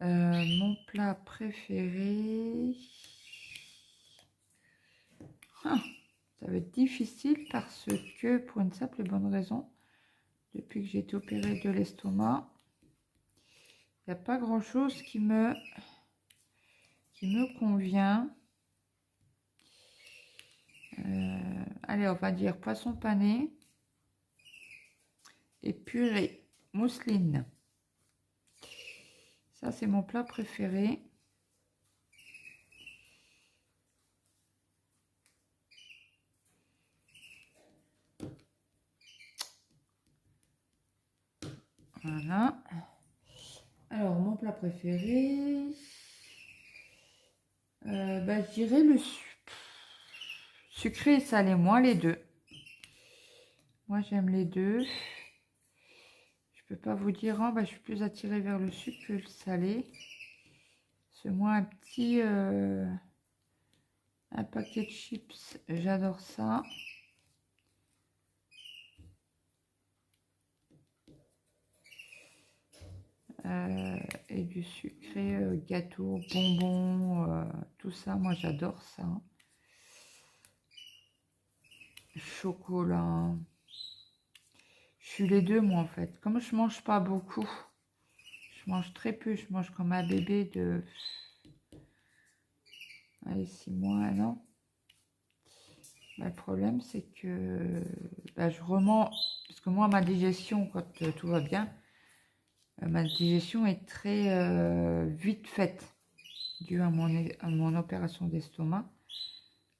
Mon plat préféré... Ah, ça va être difficile parce que, pour une simple et bonne raison, depuis que j'ai été opérée de l'estomac, il n'y a pas grand-chose qui me convient. Allez, on va dire poisson pané et purée mousseline. Ça, c'est mon plat préféré. préféré? Bah, je dirais le sucré et salé, moi les deux. Moi j'aime les deux. Je peux pas vous dire, hein, bah, je suis plus attirée vers le sucre que le salé. C'est moi un petit un paquet de chips, j'adore ça. Et du sucré, gâteau, bonbons, tout ça, moi j'adore ça. Chocolat. Je suis les deux, moi, en fait. Comme je mange pas beaucoup, je mange très peu. Je mange comme un bébé de... Allez, 6 mois, 1 an. Bah, le problème, c'est que bah, je remange... Parce que moi, ma digestion, quand tout va bien, ma digestion est très vite faite, due à mon opération d'estomac.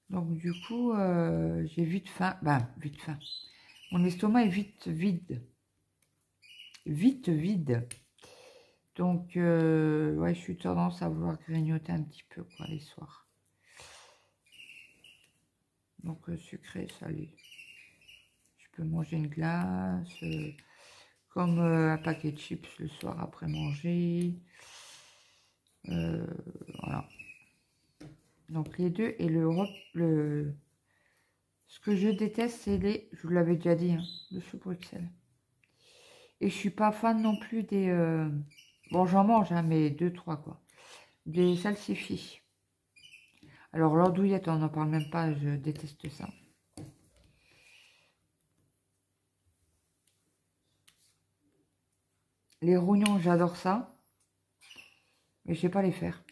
Donc, du coup, j'ai vite faim. Bah, vite faim. Mon estomac est vite vide. Vite vide. Donc, ouais, je suis tendance à vouloir grignoter un petit peu, quoi, les soirs. Donc, sucré, salé. Je peux manger une glace, comme un paquet de chips le soir après manger. Voilà. Donc, les deux. Et ce que je déteste, c'est je vous l'avais déjà dit, hein, le chou Bruxelles. Et je suis pas fan non plus des... bon, j'en mange, hein, mais 2-3, quoi. Des salsifis. Alors, l'andouillette, on n'en parle même pas, je déteste ça. Les rognons, j'adore ça. Mais je sais pas les faire.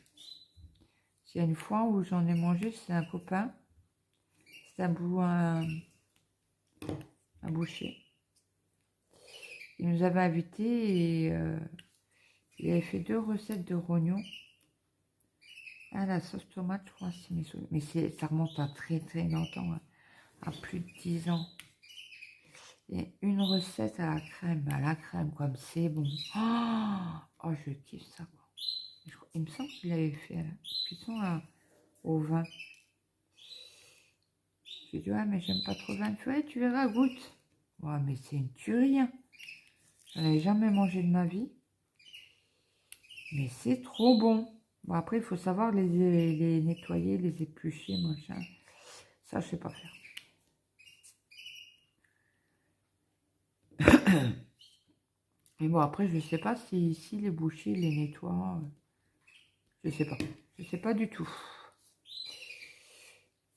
Il y a une fois où j'en ai mangé, c'est un copain. C'est un boucher. Il nous avait invités et il avait fait 2 recettes de rognons. Ah, la sauce tomate, je crois, c'est mes souvenirs. Mais ça remonte à très très longtemps, hein, à plus de 10 ans. Et une recette à la crème, comme c'est bon. Oh, je kiffe ça, quoi. Il me semble qu'il avait fait la cuisson au vin. J'ai dit, ouais, mais j'aime pas trop le vin. Il fait, ouais, tu verras, goûte. Ouais, mais c'est une tuerie, hein. J'en avais jamais mangé de ma vie. Mais c'est trop bon. Bon, après, il faut savoir les nettoyer, les éplucher, machin. Ça, je sais pas faire. Mais bon, après, je sais pas si les bouchers les nettoient. Je sais pas. Je sais pas du tout.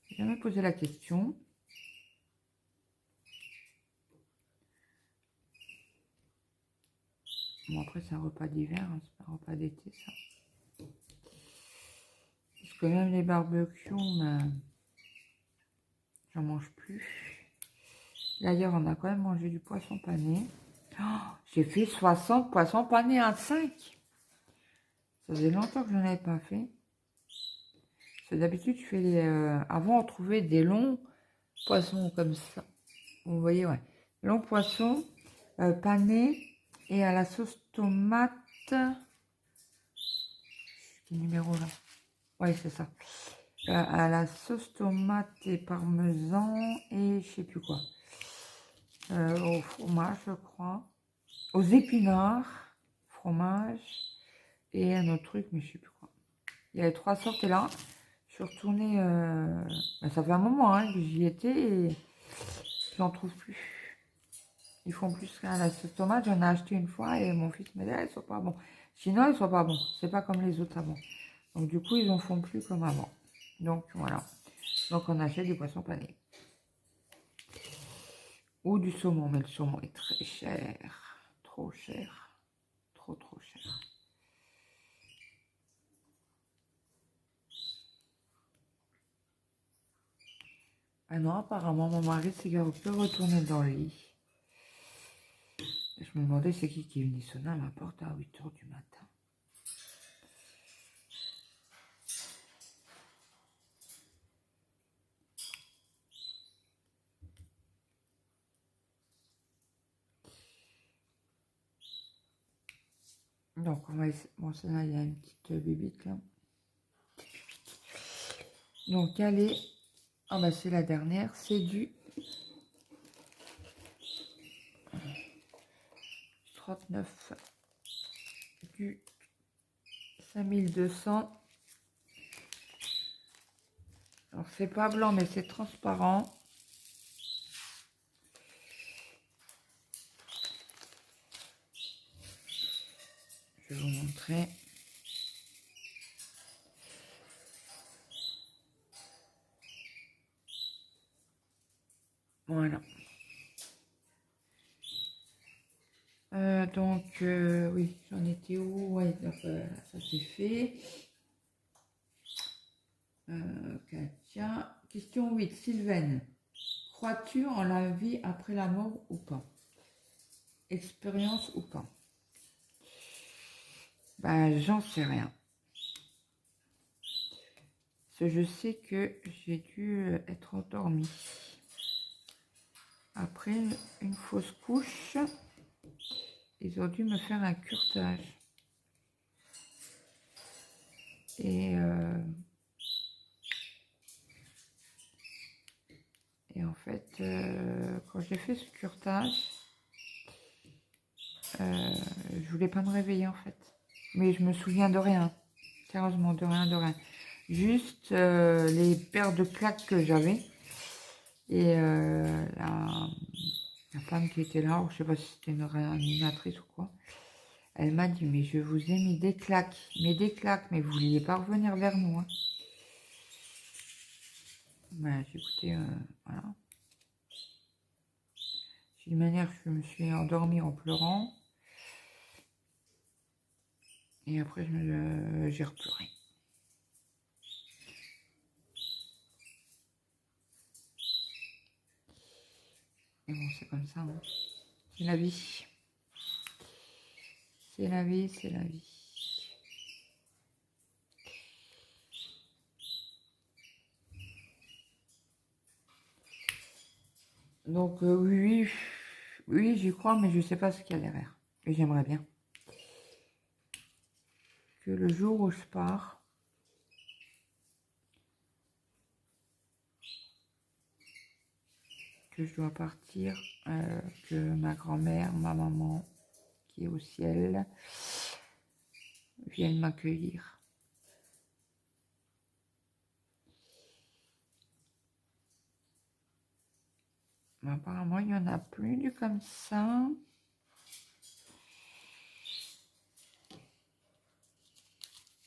J'ai jamais posé la question. Bon, après, c'est un repas d'hiver, hein, c'est pas un repas d'été, ça. Parce que même les barbecues, ben, j'en mange plus. D'ailleurs, on a quand même mangé du poisson pané. Oh, j'ai fait 60 poissons panés à 5. Ça faisait longtemps que je n'en avais pas fait. D'habitude, je fais avant, on trouvait des longs poissons comme ça. Vous voyez, ouais. Longs poissons panés et à la sauce tomate. Quel numéro là? Ouais, c'est ça. À la sauce tomate et parmesan et je sais plus quoi. Au fromage, je crois. Aux épinards, fromage et un autre truc, mais je sais plus quoi. Il y avait 3 sortes et là, je suis retournée. Ben, ça fait un moment hein, que j'y étais et j'en trouve plus. Ils font plus qu'à la sauce tomate. J'en ai acheté une fois et mon fils m'a dit, elles sont pas bons. Sinon, elles sont pas bons. C'est pas comme les autres avant. Donc du coup, ils en font plus comme avant. Donc voilà. Donc on achète du poisson pané. Ou du saumon, mais le saumon est très cher. Trop cher. Trop cher. Ah non, apparemment, mon mari s'est que retourner dans le lit. Je me demandais c'est qui est venu sonner à ma porte à 8 h du matin. Donc, on va essayer. Bon, celle-là, il y a une petite bébite là. Donc, allez. Ah, bah, c'est la dernière. C'est du 39. Du 5200. Alors, c'est pas blanc, mais c'est transparent. Je vais vous montrer. Voilà. Donc, oui, j'en étais où? Ouais, donc, ça c'est fait. Katia. Question 8. Sylvaine. Crois-tu en la vie après la mort ou pas? Expérience ou pas? Ben, j'en sais rien. Parce que je sais que j'ai dû être endormie. Après une fausse couche, ils ont dû me faire un curetage. Et en fait, quand j'ai fait ce curetage, je voulais pas me réveiller en fait. Mais je me souviens de rien. Sérieusement, de rien, de rien. Juste les paires de claques que j'avais. Et la femme qui était là, ou je sais pas si c'était une réanimatrice ou quoi, elle m'a dit, mais je vous ai mis des claques. Mais vous vouliez pas revenir vers nous. Hein. Ben, j'ai écouté, voilà. D'une manière, je me suis endormie en pleurant. Et après, j'ai repleuré. Et bon, c'est comme ça. Hein. C'est la vie. C'est la vie, c'est la vie. Donc, oui, j'y crois, mais je sais pas ce qu'il y a derrière. Et j'aimerais bien que le jour où je pars, que je dois partir, que ma grand-mère, ma maman, qui est au ciel, viennent m'accueillir. Mais apparemment, il n'y en a plus du comme ça.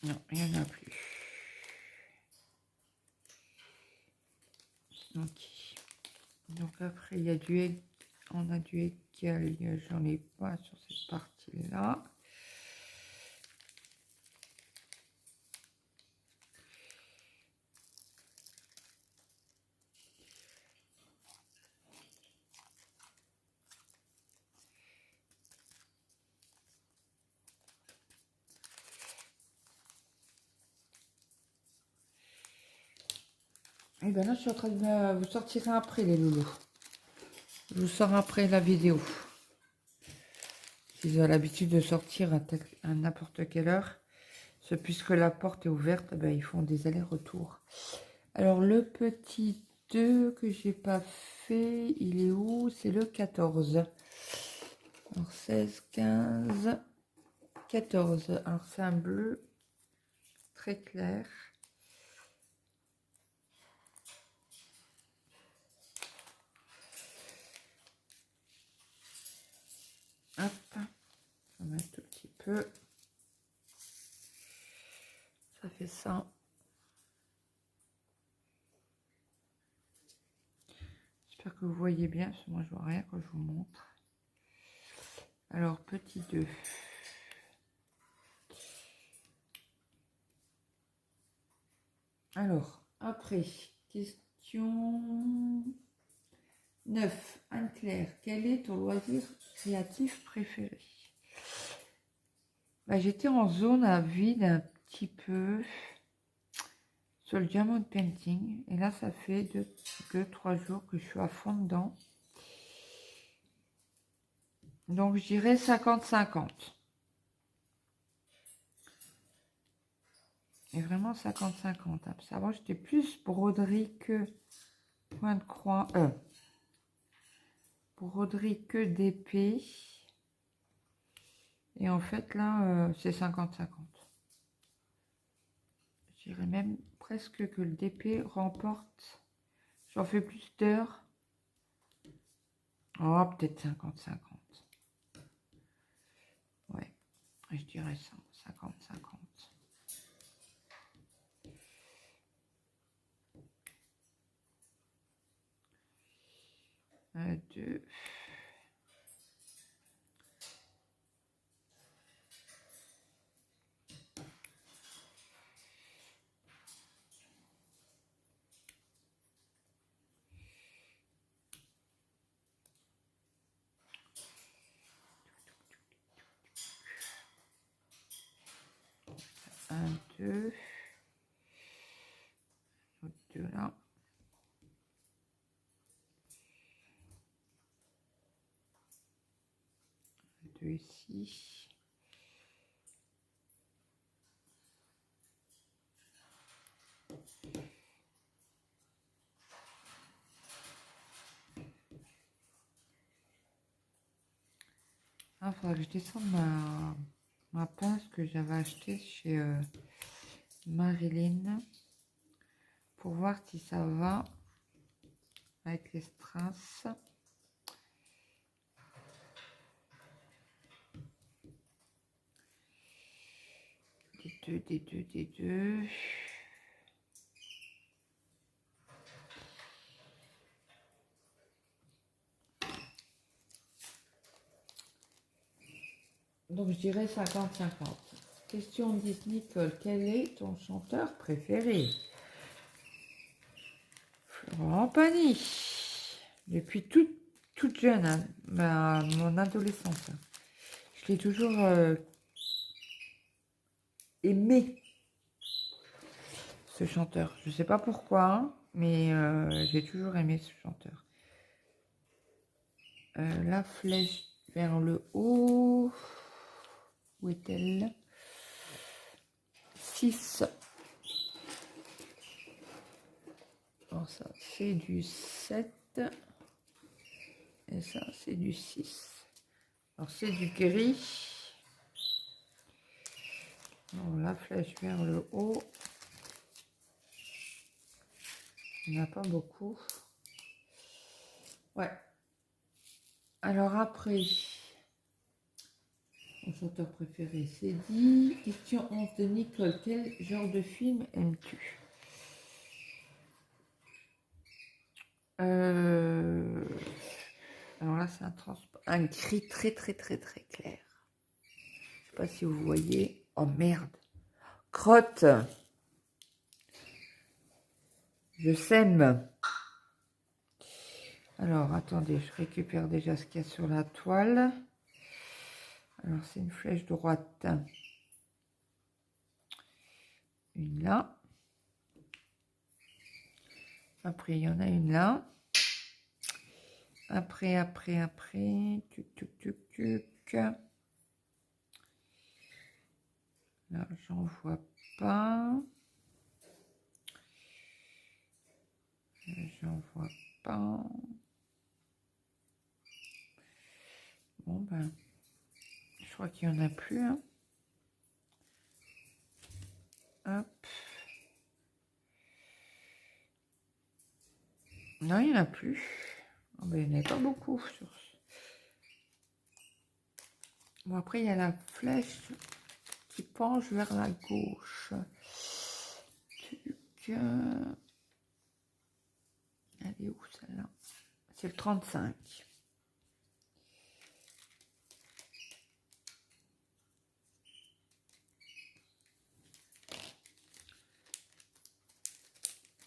Non, il n'y en a plus. Donc après, il y a on a du égal, j'en ai pas sur cette partie-là. Et bien là, je suis en train de vous sortir après les loulous. Je vous sors après la vidéo. Ils ont l'habitude de sortir à n'importe quelle heure. Puisque la porte est ouverte, ben, ils font des allers-retours. Alors, le petit 2 que j'ai pas fait, il est où? C'est le 14. Alors, 16, 15, 14. Alors, c'est un bleu très clair. Hop, on va mettre un tout petit peu. Ça fait ça. J'espère que vous voyez bien, parce que moi je vois rien quand je vous montre. Alors, petit 2. Alors, après, question 9. Anne-Claire, quel est ton loisir créatif préféré? Bah, j'étais en zone à vide un petit peu sur le diamond painting. Et là, ça fait 2-3 jours que je suis à fond dedans. Donc, je dirais 50-50. Et vraiment 50-50. Hein. Avant, j'étais plus broderie que point de croix. Broderie que d'épée. Et en fait, là, c'est 50-50. Je dirais même presque que le DP remporte. J'en fais plus d'heures. Oh, peut-être 50-50. Ouais, je dirais ça, 50-50. 2. Un, deux. Deux là. Deux ici. Ah, faudrait que je descende ma pince que j'avais achetée chez Marilyn pour voir si ça va avec les strass. Des deux. Donc je dirais 50-50. Question de Nicole, quel est ton chanteur préféré? Florent Pagny. Depuis toute jeune, hein, mon adolescence. Hein. Je l'ai toujours aimé, ce chanteur. Je ne sais pas pourquoi, hein, mais j'ai toujours aimé ce chanteur. La flèche vers le haut. Où est-elle? 6. Alors ça, c'est du 7. Et ça, c'est du 6. Alors, c'est du gris. Alors, la flèche vers le haut. Il n'y en a pas beaucoup. Ouais. Alors, après, mon chanteur préféré, c'est dit. Question 11 de Nicole. Quel genre de film aimes-tu? Alors là, c'est un gris très clair. Je sais pas si vous voyez. Oh merde. Crotte. Je sème. Alors, attendez, je récupère déjà ce qu'il y a sur la toile. Alors, c'est une flèche droite. Une là. Après, il y en a une là. Après. Tuc. Là, j'en vois pas. J'en vois pas. Bon, ben, je crois qu'il n'y en a plus. Hein. Hop. Non, il n'y en a plus. Oh, ben, il n'y en a pas beaucoup. Bon, après, il y a la flèche qui penche vers la gauche. Elle est où celle-là? C'est le 35.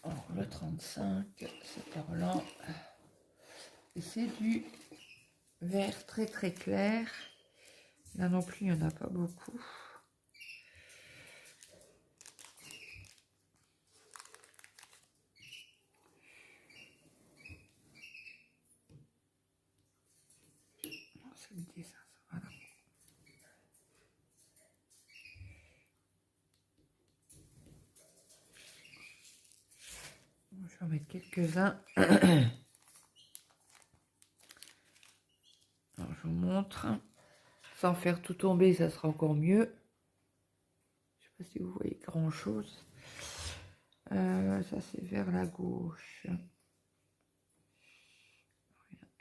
Alors, le 35, c'est par là. Et c'est du vert très clair. Là non plus, il n'y en a pas beaucoup. C'est le dessin, ça, voilà. Je vais en mettre quelques-uns. Alors, je vous montre. Sans faire tout tomber, ça sera encore mieux. Je ne sais pas si vous voyez grand-chose. Ça, c'est vers la gauche.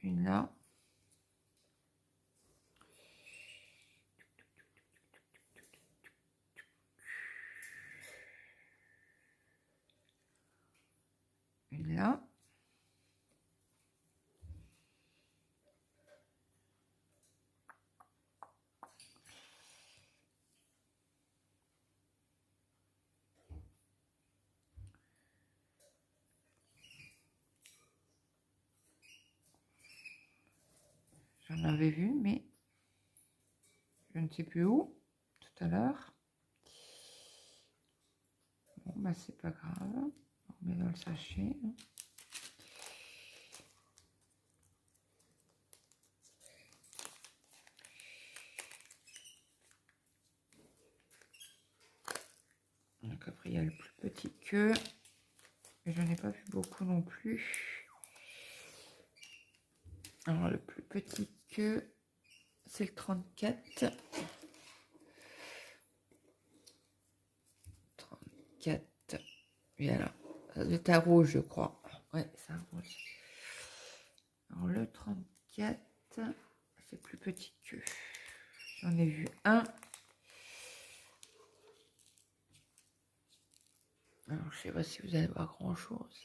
Une là. Une là. J'en avais vu, mais je ne sais plus où tout à l'heure. Bon, bah c'est pas grave. On met dans le sachet. Donc après, il y a le plus petit que. Et je n'ai pas vu beaucoup non plus. Alors, le plus petit que, c'est le 34. 34. Voilà. Ça doit être un rouge, je crois. Ouais, c'est un rouge. Alors, le 34, c'est plus petit que. J'en ai vu un. Alors, je sais pas si vous allez voir grand chose.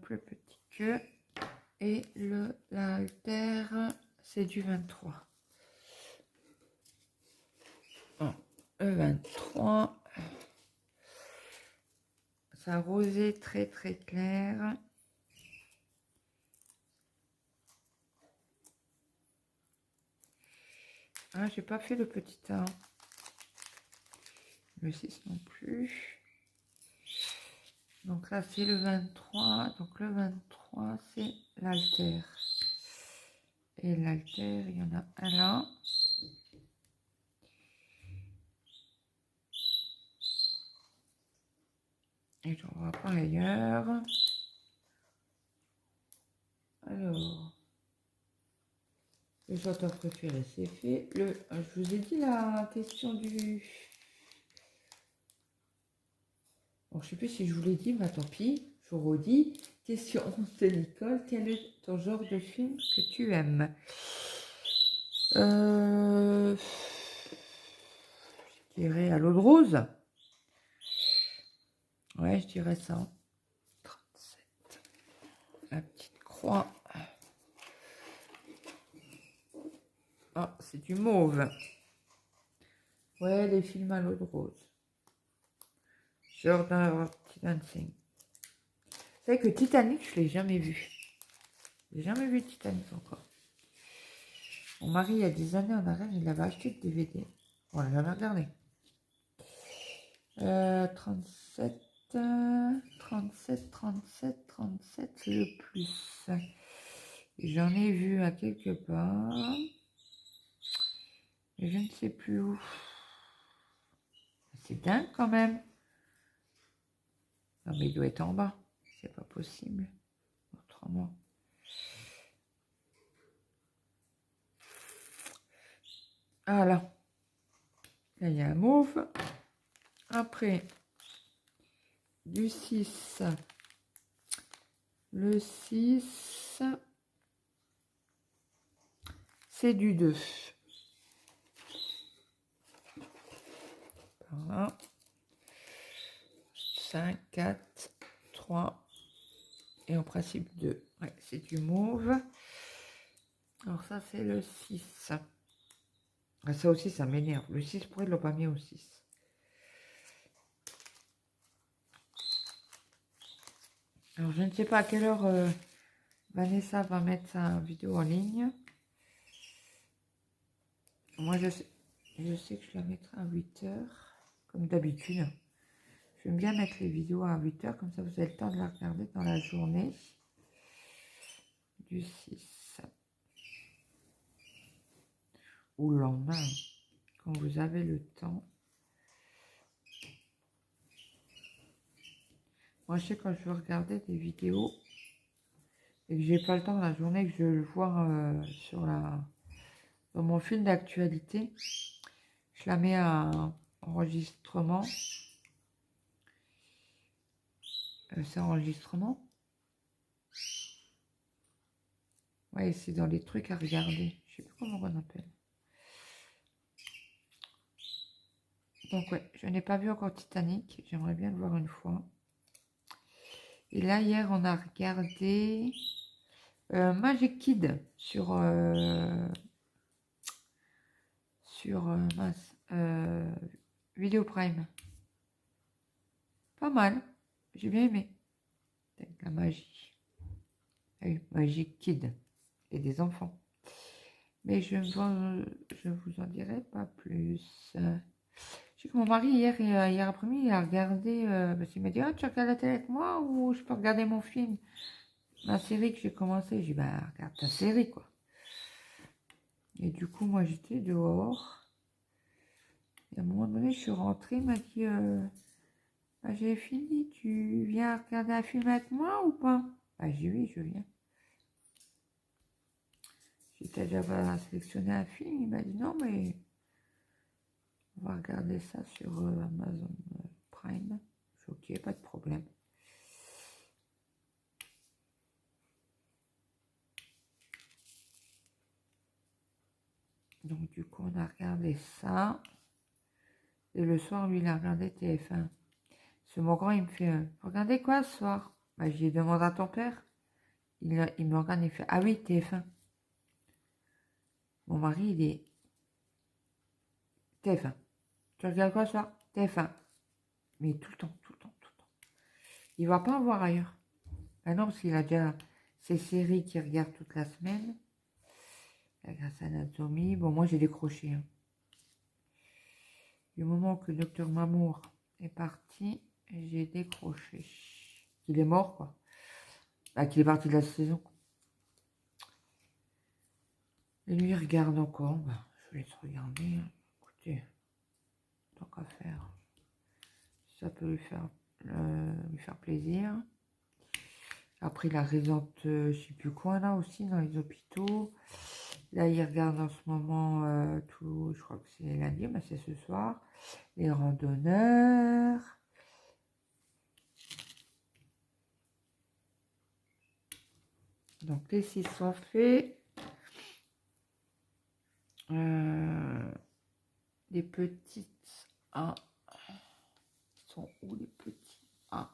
Plus petit que. Et l'alter, c'est du 23. Bon, le 23. C'est un rosé très très clair. Ah, j'ai pas fait le petit 1. Le 6 non plus. Donc là, c'est le 23. Donc le 23, c'est l'alter. Et l'alter, il y en a un là. Et j'en vois pas ailleurs. Alors, le chanteur préféré, c'est fait. Je vous ai dit la question du... Bon, je sais plus si je vous l'ai dit, mais tant pis, je vous redis. Question de Nicole, quel est ton genre de film que tu aimes? Je dirais à l'eau de rose. Ouais, je dirais ça. 37. La petite croix. Ah, c'est du mauve. Ouais, les films à l'eau de rose. Jordan Dancing. Vous savez que Titanic, je ne l'ai jamais vu. J'ai jamais vu Titanic encore. Mon mari, il y a des années en arrière, il avait acheté le DVD. On l'a jamais regardé. 37, 37, 37, 37, c'est le plus. J'en ai vu à quelque part. Mais je ne sais plus où. C'est dingue quand même. Non mais il doit être en bas. C'est pas possible. Autrement. Ah là. Là, il y a un mauve. Après, du 6. Le 6, c'est du 2. Voilà. 5, 4, 3 et en principe 2. Ouais, c'est du mauve. Alors ça, c'est le 6. Ah, ça aussi, ça m'énerve. Le 6, pourquoi ils ne l'ont pas mis au 6? Alors, je ne sais pas à quelle heure Vanessa va mettre sa vidéo en ligne. Moi, je sais que je la mettrai à 8 heures, comme d'habitude. J'aime bien mettre les vidéos à 8 heures, comme ça vous avez le temps de la regarder dans la journée. Du 6. Ou le lendemain, quand vous avez le temps. Moi, je sais quand je veux regarder des vidéos et que j'ai pas le temps la journée, que je veux le voir dans mon fil d'actualité, je la mets à enregistrement. C'est enregistrement. Ouais, c'est dans les trucs à regarder. Je sais plus comment on appelle. Donc ouais, je n'ai pas vu encore Titanic. J'aimerais bien le voir une fois. Et là, hier, on a regardé Magic Kid sur mince, Vidéo Prime. Pas mal. J'ai bien aimé. Avec la magie. Ah oui, Magic Kid. Et des enfants. Mais je vous en dirai pas plus. Je sais que mon mari, hier après-midi, il a regardé, parce qu'il m'a dit, ah, tu regardes la télé avec moi ou je peux regarder mon film, ma série que j'ai commencé. J'ai dit, bah, regarde ta série, quoi. Et du coup, moi, j'étais dehors. Et à un moment donné, je suis rentrée, il m'a dit, bah, j'ai fini, tu viens regarder un film avec moi ou pas? Bah, j'ai dit, oui, je viens. J'étais déjà sélectionné un film, il m'a dit, non, mais on va regarder ça sur Amazon Prime. Je dis, ok, pas de problème. Donc du coup, on a regardé ça. Et le soir, lui, il a regardé TF1. Ce mon grand, il me fait, regardez quoi ce soir? Bah, j'ai demandé à ton père. Il me regarde, il fait, ah oui, TF1. Mon mari, il est TF1. Tu regardes quoi ce soir? TF1. Mais tout le temps, tout le temps, tout le temps. Il va pas en voir ailleurs. Ah non, parce qu'il a déjà ses séries qu'il regarde toute la semaine. La Grey's Anatomy. Bon, moi, j'ai décroché. Hein. Du moment que Docteur Mamour est parti, j'ai décroché. Il est mort, quoi. Bah, qu'il est parti de la saison. Et lui, il regarde encore. Bah, je vais laisse regarder. Écoutez, tant qu'à faire. Ça peut lui faire plaisir. Après, il a présente, je sais plus quoi, là aussi, dans les hôpitaux. Là, il regarde en ce moment tout, je crois que c'est lundi, mais c'est ce soir. Les randonneurs. Donc, les 6 sont faits. Les petites A. Sont où les petits A?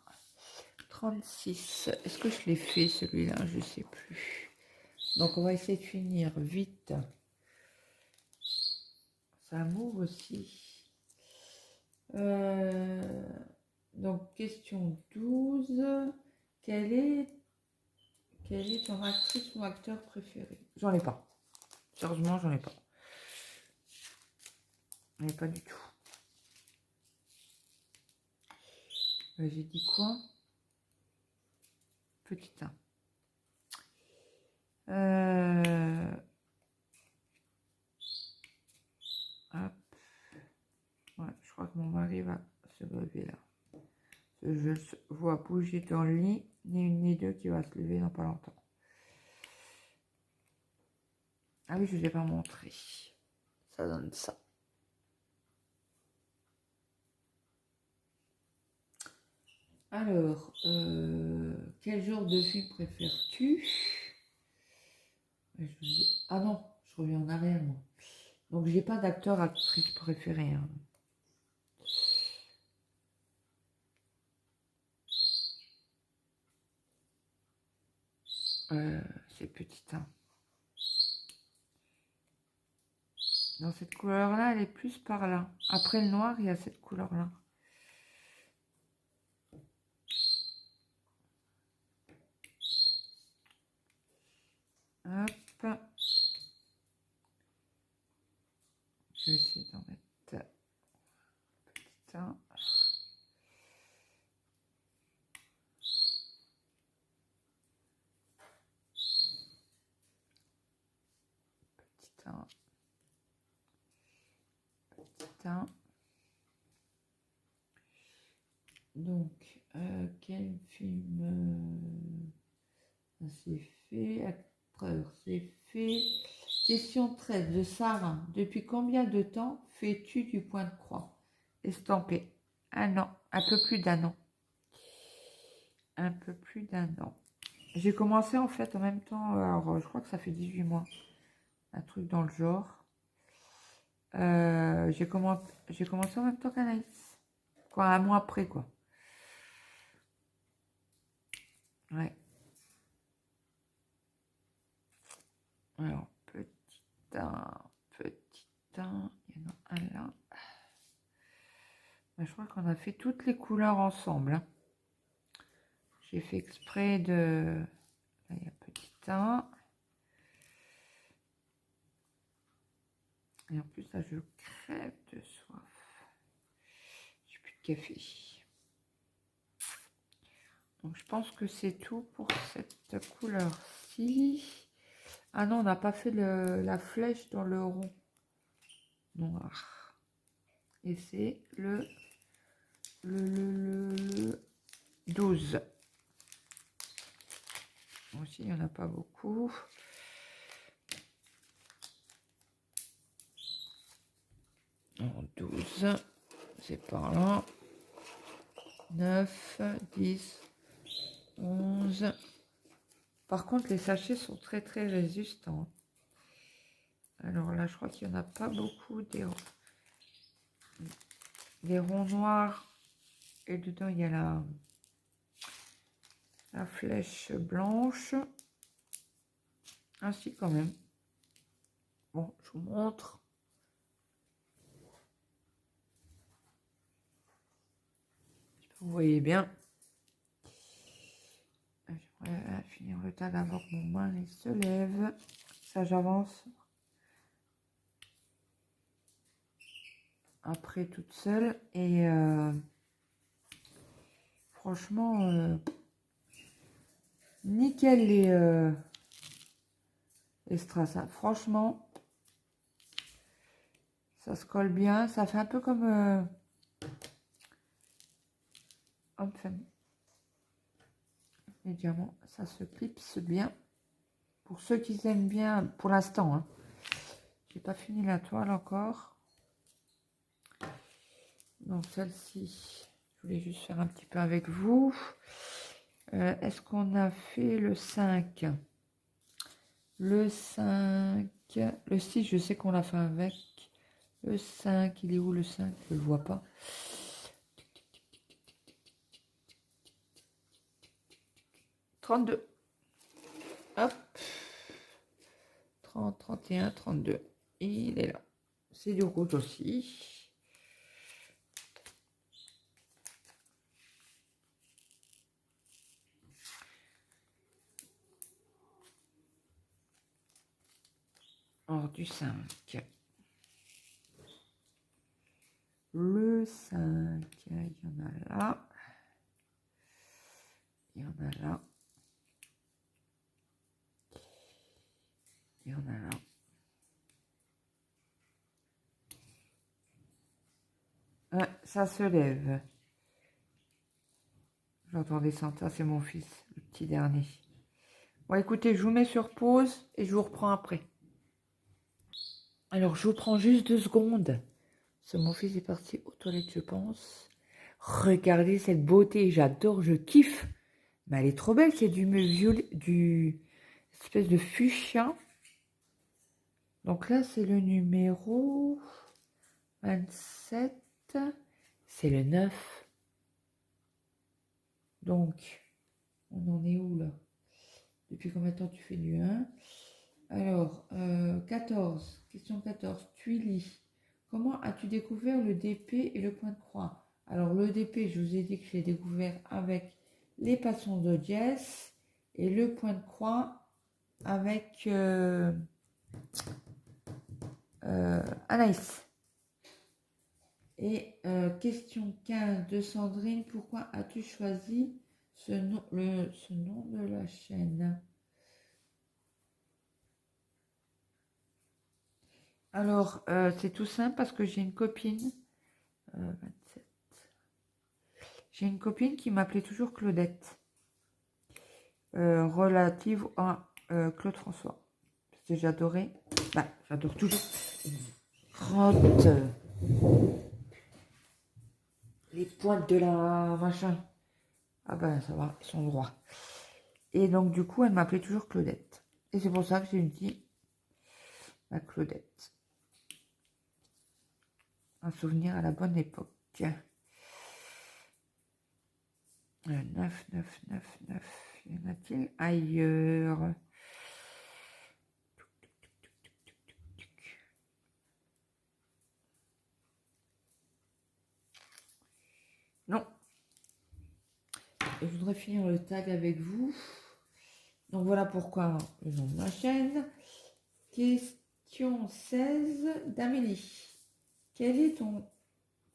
36. Est-ce que je l'ai fait celui-là? Je ne sais plus. Donc, on va essayer de finir vite. Ça m'ouvre aussi. Donc, question 12. Quelle est ton actrice ou acteur préféré? J'en ai pas. Sérieusement, j'en ai pas. J'en ai pas du tout. J'ai dit quoi? Petit 1. Hop. Ouais, je crois que mon mari va se lever là. Je le vois bouger dans le lit, ni une ni deux qui va se lever dans pas longtemps. Ah oui, je ne l'ai pas montré. Ça donne ça. Alors, quel genre de film préfères-tu? Ah non, je reviens en arrière, moi. Donc, j'ai pas d'acteur, actrice préférée. Hein. C'est petit 1. Dans cette couleur-là, elle est plus par là. Après le noir, il y a cette couleur-là. Hop. Je vais essayer d'en mettre petit 1. Petit 1. teint. Donc, quel film c'est fait, acteur, c'est fait. Question 13 de Sarah. Depuis combien de temps fais-tu du point de croix? Estampé. Un an, un peu plus d'un an. Un peu plus d'un an. J'ai commencé en fait en même temps, alors je crois que ça fait 18 mois. Un truc dans le genre. J'ai commencé en même temps qu'Anaïs. Quoi, un mois après, quoi. Ouais. Alors, petit 1, il y en a un là. Je crois qu'on a fait toutes les couleurs ensemble. Hein. J'ai fait exprès de... Là, il y a petit 1. Et en plus, là, je crève de soif. J'ai plus de café. Donc, je pense que c'est tout pour cette couleur-ci. Ah non, on n'a pas fait la flèche dans le rond noir. Et c'est le 12. Aussi, il n'y en a pas beaucoup. En 12, c'est par là. 9, 10, 11. Par contre, les sachets sont très résistants. Alors là, je crois qu'il n'y en a pas beaucoup des ronds noirs. Et dedans, il y a la flèche blanche. Ainsi quand même. Bon, je vous montre. Vous voyez bien. J'aimerais finir le tas d'abord que mon mari se lève. Ça, j'avance. Après, toute seule. Et franchement, nickel les strass. Hein. Franchement, ça se colle bien. Ça fait un peu comme... enfin, les diamants, ça se clipse bien. Pour ceux qui aiment bien, pour l'instant, hein. J'ai pas fini la toile encore. Donc celle-ci, je voulais juste faire un petit peu avec vous. Est-ce qu'on a fait le 5? Le 5, le 6, je sais qu'on l'a fait avec. Le 5, il est où le 5? Je ne le vois pas. « 32. Hop. 30, 31, 32. Il est là. C'est du rouge aussi. Or du 5. Le 5, il y en a là. Il y en a là. Il y en a là. Ouais, ça se lève. J'entendais ça, c'est mon fils, le petit dernier. Bon, écoutez, je vous mets sur pause et je vous reprends après. Alors, je vous prends juste 2 secondes. Mon fils est parti aux toilettes, je pense. Regardez cette beauté, j'adore, je kiffe. Mais elle est trop belle, c'est du violet, du espèce de fuchsia. Donc là, c'est le numéro 27. C'est le 9. Donc, on en est où là? Depuis combien de temps tu fais du 1? Alors, 14. Question 14. Tuilie. Comment as-tu découvert le DP et le point de croix? Alors, le DP, je vous ai dit que je l'ai découvert avec les passons de dièse et le point de croix avec Anaïs. Et question 15 de Sandrine. Pourquoi as-tu choisi ce nom de la chaîne? Alors, c'est tout simple parce que j'ai une copine, 27. J'ai une copine qui m'appelait toujours Claudette, relative à Claude François. Parce que j'adorais, bah, j'adore toujours. Crotte, les pointes de la machin. Ah ben ça va, ils sont droits. Et donc du coup, elle m'appelait toujours Claudette. Et c'est pour ça que j'ai dit la Claudette. Un souvenir à la bonne époque. 9, 9, 9, 9. Y en a-t-il ailleurs? Non. Et je voudrais finir le tag avec vous. Donc voilà pourquoi le nom de ma chaîne. Question 16 d'Amélie. Quel est ton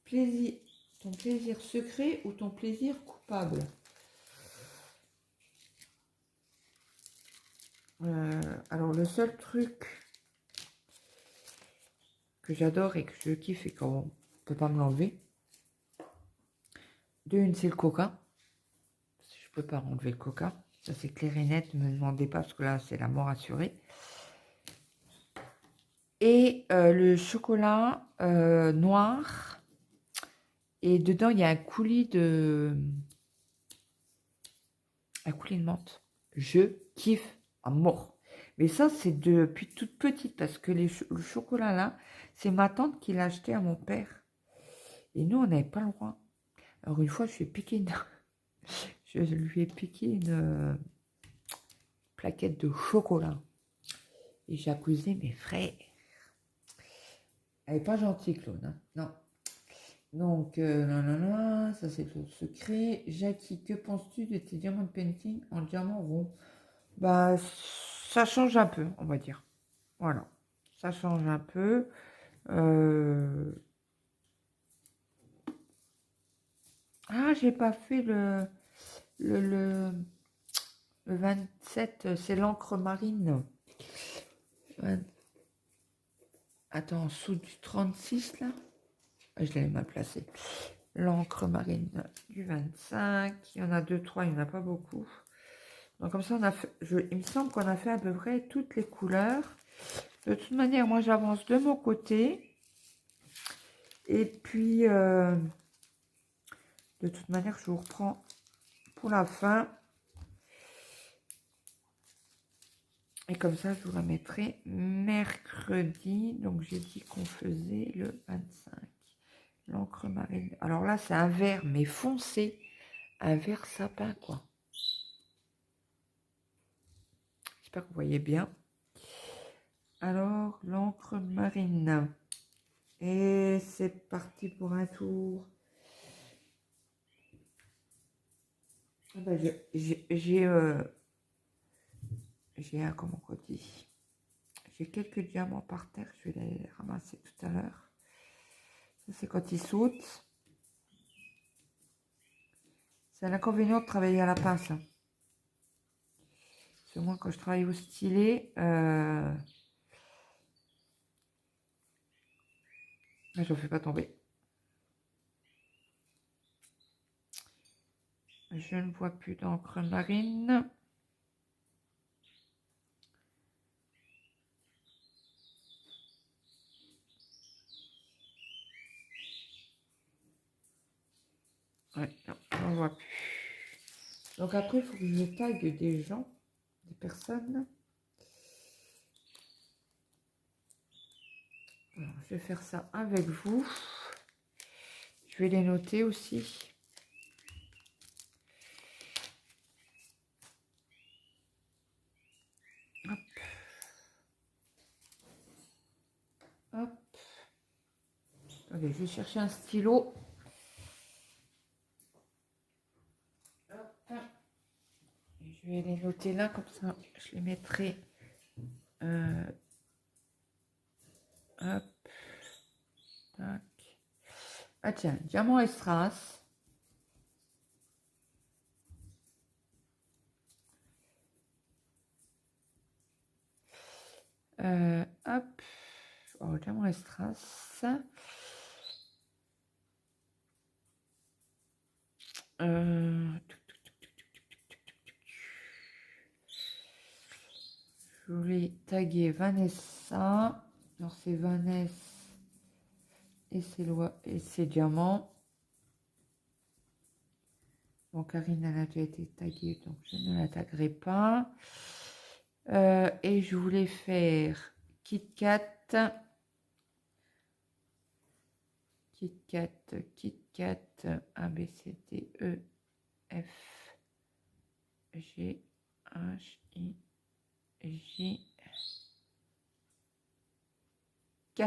plaisir secret ou ton plaisir coupable? Alors le seul truc que j'adore et que je kiffe et qu'on ne peut pas me l'enlever, d'une c'est le coca. Je peux pas enlever le coca, ça c'est clair et net, ne me demandez pas parce que là c'est la mort assurée. Et le chocolat noir, et dedans il y a un coulis de menthe. Je kiffe à mort. Mais ça c'est depuis toute petite parce que le chocolat là, c'est ma tante qui l'a acheté à mon père. Et nous on n'avait pas le droit. Alors une fois je lui ai piqué une plaquette de chocolat. Et j'ai accusé mes frères. Elle n'est pas gentille, Claude. Hein, non. Donc, non, ça c'est le secret. Jackie, que penses-tu de tes diamants de painting en diamant rond? Bah, ça change un peu, on va dire. Voilà. Ça change un peu. Ah, j'ai pas fait le 27, c'est l'encre marine. Attends, en dessous du 36, là. Je l'avais mal placé. L'encre marine du 25. Il y en a 2, 3, il n'y en a pas beaucoup. Donc comme ça, on a fait, il me semble qu'on a fait à peu près toutes les couleurs. De toute manière, moi, j'avance de mon côté. Et puis, de toute manière, je vous reprends pour la fin. Et comme ça, je vous la mettrai mercredi. Donc, j'ai dit qu'on faisait le 25. L'encre marine. Alors là, c'est un vert, mais foncé. Un vert sapin, quoi. J'espère que vous voyez bien. Alors, l'encre marine. Et c'est parti pour un tour. Ah ben, j'ai un, comment on dit, j'ai quelques diamants par terre, je vais les ramasser tout à l'heure. Ça c'est quand ils sautent. C'est l'inconvénient de travailler à la pince. Hein. Parce que moi quand je travaille au stylet, je ne fais pas tomber. Je ne vois plus d'encre marine. Ouais, non, on ne voit plus. Donc après, il faut que je tague des gens, des personnes. Alors, je vais faire ça avec vous. Je vais les noter aussi. Hop. Hop. Attendez, je vais chercher un stylo. Hop. Je vais les noter là, comme ça, je les mettrai. Hop. Tac. Ah tiens, diamant et strass. Hop. par Diamant Strass. Je voulais taguer Vanessa. Alors c'est Vanessa et ses diamants. Bon, Karine, elle a déjà été taguée, donc je ne la taguerai pas. Et je voulais faire Kit Kat, A, B, C, D, E, F, G, H, I, J, K.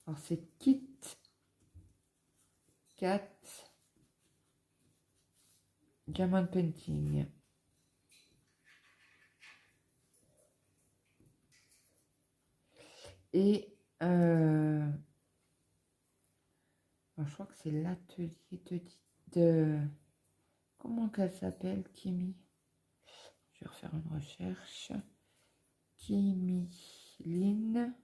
Alors c'est Kit Kat Diamond Painting. Et alors, je crois que c'est l'atelier de comment qu'elle s'appelle, Kimi. Je vais refaire une recherche. Kimiline.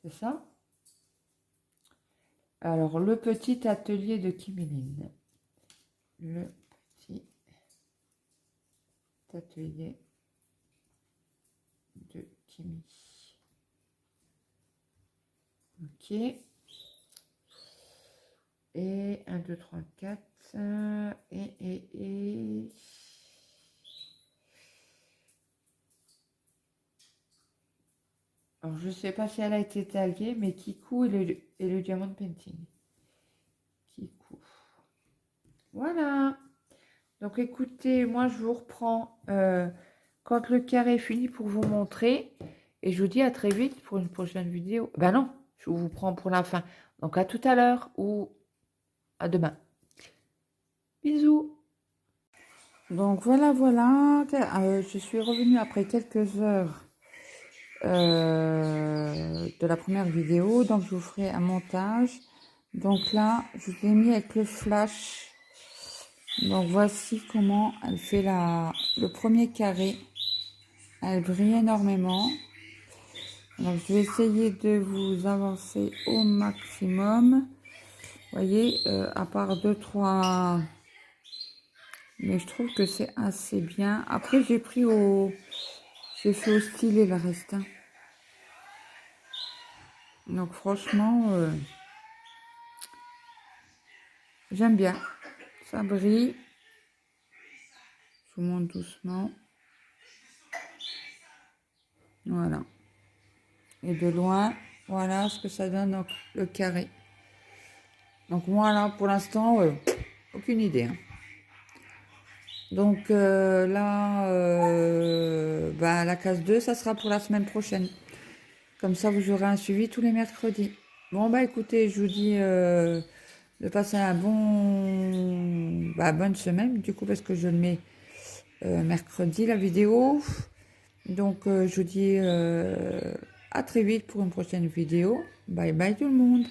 C'est ça? Alors, le petit atelier de Kimiline. Le petit atelier de Kimi. Ok. Et 1, 2, 3, 4. Et... Alors, je ne sais pas si elle a été taguée, mais Kikou et le Diamond Painting. Kikou. Voilà. Donc, écoutez, moi, je vous reprends quand le carré est fini pour vous montrer. Et je vous dis à très vite pour une prochaine vidéo. Ben non, je vous prends pour la fin. Donc, à tout à l'heure ou à demain. Bisous. Donc, voilà. Je suis revenue après quelques heures de la première vidéo, donc je vous ferai un montage. Donc là je vous ai mis avec le flash, donc voici comment elle fait le premier carré. Elle brille énormément, donc je vais essayer de vous avancer au maximum. Vous voyez, à part 2-3, mais je trouve que c'est assez bien. Après j'ai fait au stylet le reste, hein. Donc franchement, j'aime bien. Ça brille. Je vous montre doucement. Voilà. Et de loin, voilà ce que ça donne, donc, le carré. Donc voilà, pour l'instant, aucune idée, hein. Donc là, la case 2, ça sera pour la semaine prochaine. Comme ça, vous aurez un suivi tous les mercredis. Bon, écoutez, je vous dis de passer un bonne semaine, du coup, parce que je le mets mercredi, la vidéo. Donc, je vous dis à très vite pour une prochaine vidéo. Bye bye tout le monde.